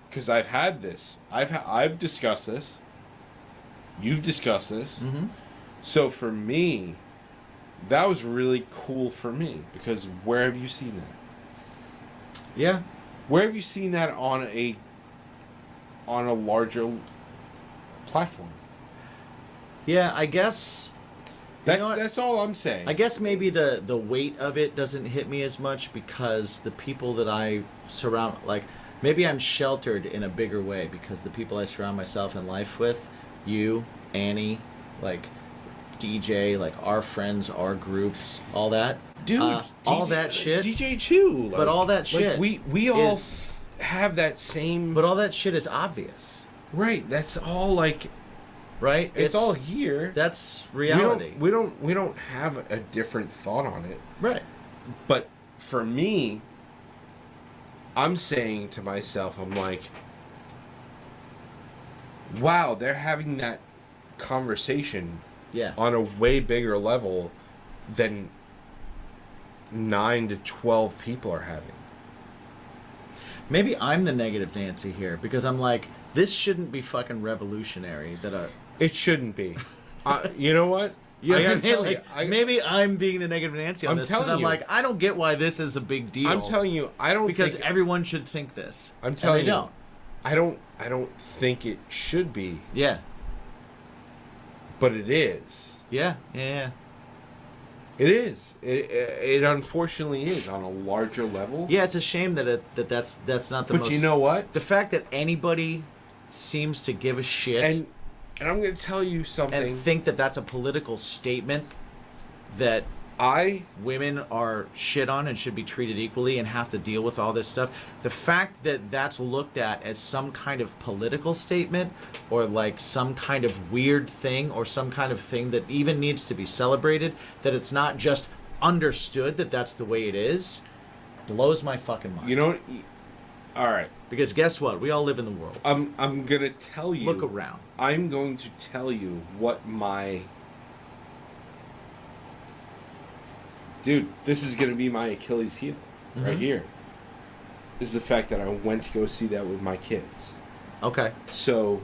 because I've had this, I've discussed this, you've discussed this, Mm-hmm. so for me, that was really cool for me, because where have you seen that? Yeah. Where have you seen that on a larger platform? Yeah, I guess. That's all I'm saying. I guess maybe the weight of it doesn't hit me as much because the people that I surround, like, maybe I'm sheltered in a bigger way because the people I surround myself in life with, you, Annie, like DJ, like our friends, our groups, all that, Dude, all DJ, that shit. DJ too. Like, But all that shit we all is- have that same. But all that shit is obvious, right, that's all like. right? It's all here. That's reality. We don't have a different thought on it. Right. But for me, I'm saying to myself, I'm like, wow, they're having that conversation Yeah. on a way bigger level than 9 to 12 people are having. Maybe I'm the negative Nancy here because I'm like, this shouldn't be fucking revolutionary. It shouldn't be. You know what? You know I what I gotta mean? tell Like, you, maybe I'm being the negative Nancy on I'm this because telling I'm you. like, I don't get why this is a big deal. I'm telling you, I don't because think, everyone should think this. I'm telling and you, they don't. I don't think it should be, Yeah. but it is. Yeah. Yeah. It is. It unfortunately is on a larger level. Yeah. It's a shame that that's not the But most. you know what? The fact that anybody seems to give a shit And I'm going to tell you something. and think that that's a political statement that women are shit on and should be treated equally and have to deal with all this stuff. The fact that that's looked at as some kind of political statement or like some kind of weird thing or some kind of thing that even needs to be celebrated, that it's not just understood that that's the way it is, blows my fucking mind. You know what? All right. Because guess what? We all live in the world. I'm going to tell you. Look around. I'm going to tell you what my... Dude, this is going to be my Achilles heel right here. Is the fact that I went to go see that with my kids. Okay. So,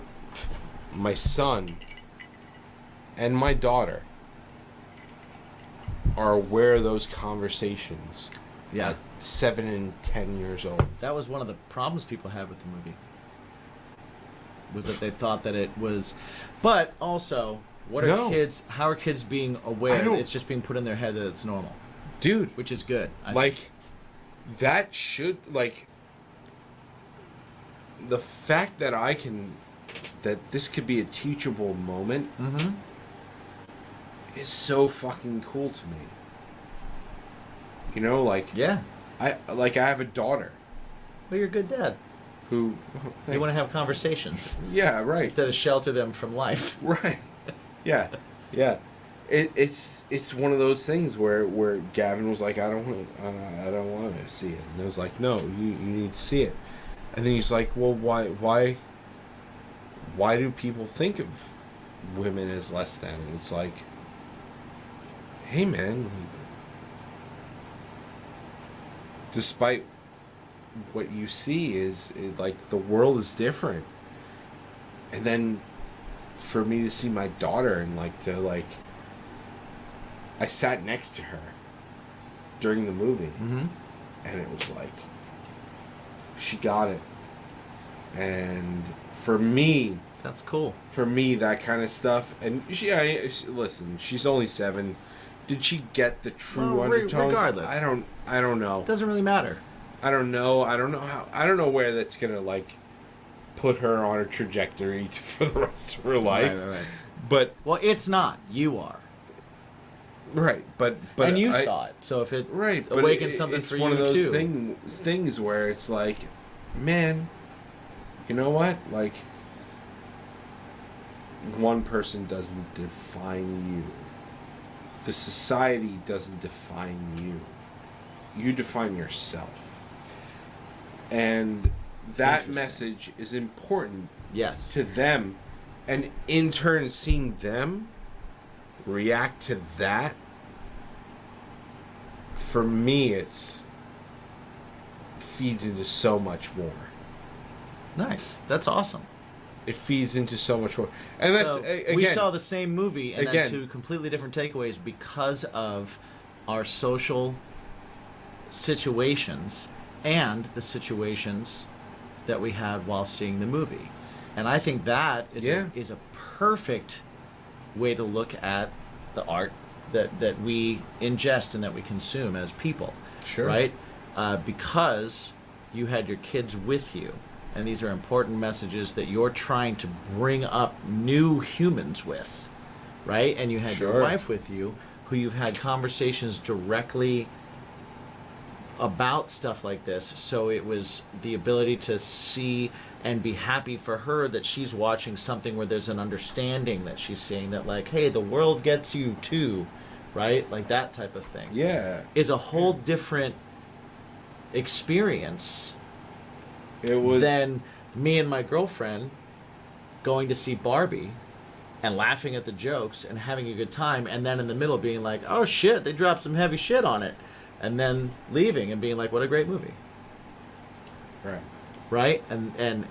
my son and my daughter are aware of those conversations Yeah. at 7 and 10 years old. That was one of the problems people had with the movie. Was that they thought that it was, but also, how are kids being aware that it's just being put in their head that it's normal? Dude, Which is good. I think. like, that should, like, the fact that that this could be a teachable moment is so fucking cool to me. You know, like, Yeah. I have a daughter Well, you're a good dad. who... You want to have conversations Yeah, right. instead of shelter them from life. Right. Yeah. Yeah. It's one of those things where Gavin was like, I don't want to see it, and I was like, no, you need to see it, and then he's like, well, why do people think of women as less than? And it's like, hey man, despite what you see is like the world is different, and then for me to see my daughter and I sat next to her during the movie, and it was like she got it. And for me, That's cool. that kind of stuff. And listen, she's only 7. Did she get the true undertones? Regardless. I don't know. It doesn't really matter. I don't know where that's gonna like put her on a trajectory for the rest of her life. Right. But Well, it's not. You are. right, but And you saw it. So if it right, but awakens something it's for one you of those too. things where it's like, man, you know what? Like, one person doesn't define you. The society doesn't define you. you define yourself. And that Interesting. message is important Yes. to them, and in turn seeing them react to that, for me it's feeds into so much more. Nice. That's awesome. It feeds into so much more. And that's So, again, we saw the same movie and again- then two completely different takeaways because of our social situations and the situations that we had while seeing the movie. And I think that is a perfect way to look at the art that we ingest and that we consume as people. Sure. Right? Because you had your kids with you, and these are important messages that you're trying to bring up new humans with, right? And you had your Sure. wife with you, who you've had conversations directly about stuff like this. So it was the ability to see and be happy for her that she's watching something where there's an understanding that she's seeing that, like, hey, the world gets you too, right? Like that type of thing. Yeah. Is a whole different experience It was than me and my girlfriend going to see Barbie and laughing at the jokes and having a good time, and then in the middle being like, oh shit, they dropped some heavy shit on it, and then leaving and being like, what a great movie. right. Right? And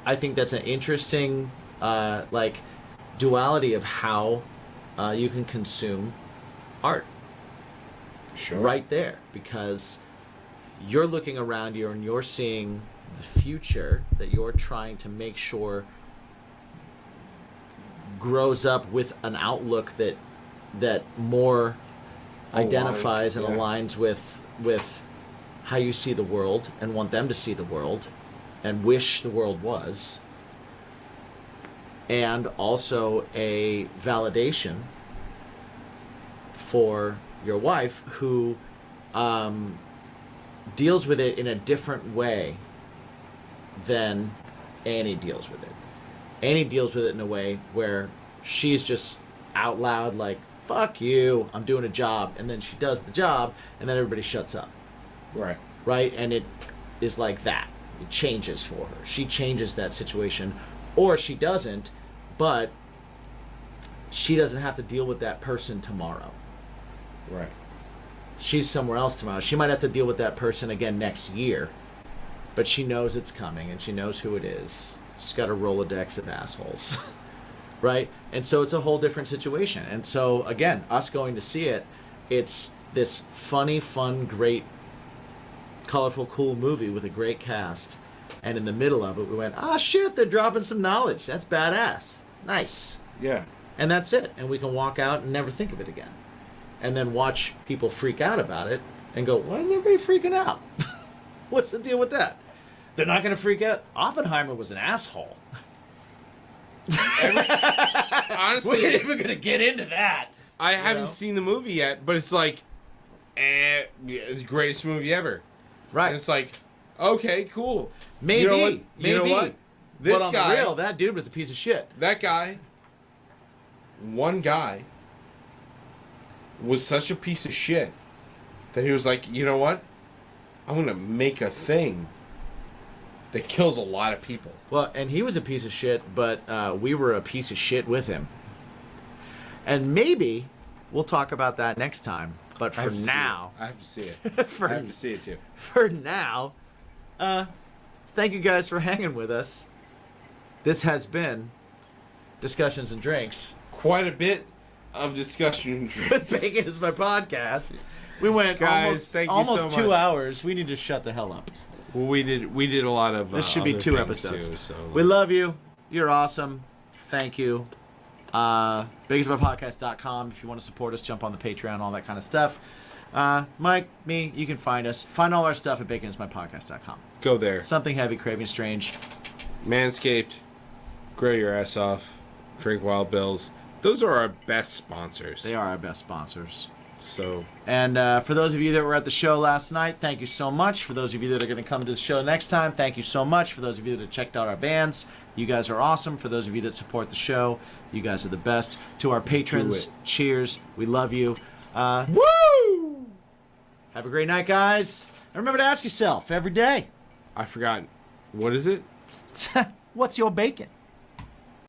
I think that's an interesting like duality of how you can consume art. Sure. Right there, because you're looking around you and you're seeing the future that you're trying to make sure grows up with an outlook that more identifies and yeah. aligns with how you see the world and want them to see the world and wish the world was, and also a validation for your wife who deals with it in a different way than Annie deals with it. Annie deals with it in a way where she's just out loud like, fuck you, I'm doing a job, and then she does the job and then everybody shuts up. Right. Right? And it is like that. It changes for her. She changes that situation, or she doesn't, but she doesn't have to deal with that person tomorrow. Right. She's somewhere else tomorrow. She might have to deal with that person again next year, but she knows it's coming and she knows who it is. She's got a Rolodex of assholes. Right? And so it's a whole different situation. And so, again, us going to see it, it's this funny, fun, great, colorful, cool movie with a great cast. And in the middle of it, we went, ah, shit, they're dropping some knowledge. That's badass. Nice. Yeah. And that's it. And we can walk out and never think of it again. And then watch people freak out about it and go, why is everybody freaking out? What's the deal with that? They're not going to freak out. Oppenheimer was an asshole. Honestly, We ain't even going to get into that. I haven't know? seen the movie yet, but it's like, it's the greatest movie ever. Right. And it's like, okay, cool. Maybe. You know what? Maybe. You know what? This but on guy, the real, that dude was a piece of shit. that guy, one guy, was such a piece of shit that he was like, you know what? I'm going to make a thing that kills a lot of people. Well, and he was a piece of shit, but we were a piece of shit with him. And maybe we'll talk about that next time. But I for have to see now, it. I have to see it. For- I have to see it too. for now, thank you guys for hanging with us. This has been Discussions and Drinks. Quite a bit of discussion. Bacon is my podcast. We went Guys, thank you almost so 2 much. hours. We need to shut the hell up. Well, we did a lot of. This should be other 2 things episodes. Too, so We love you. You're awesome. Thank you. BigAsMyPodcast.com. If you want to support us, jump on the Patreon, all that kind of stuff. Mike, me, you can find us. Find all our stuff at BaconIsMyPodcast.com. go there. Something Heavy, Craving Strange. Manscaped, grow your ass off, drink Wild Bills. Those are our best sponsors. They are our best sponsors. So And for those of you that were at the show last night, thank you so much. For those of you that are going to come to the show next time, thank you so much. For those of you that have checked out our bands, you guys are awesome. For those of you that support the show, you guys are the best. To our patrons, it. cheers. We love you. woo! Have a great night, guys. And remember to ask yourself every day, I forgot. What is it? what's your bacon?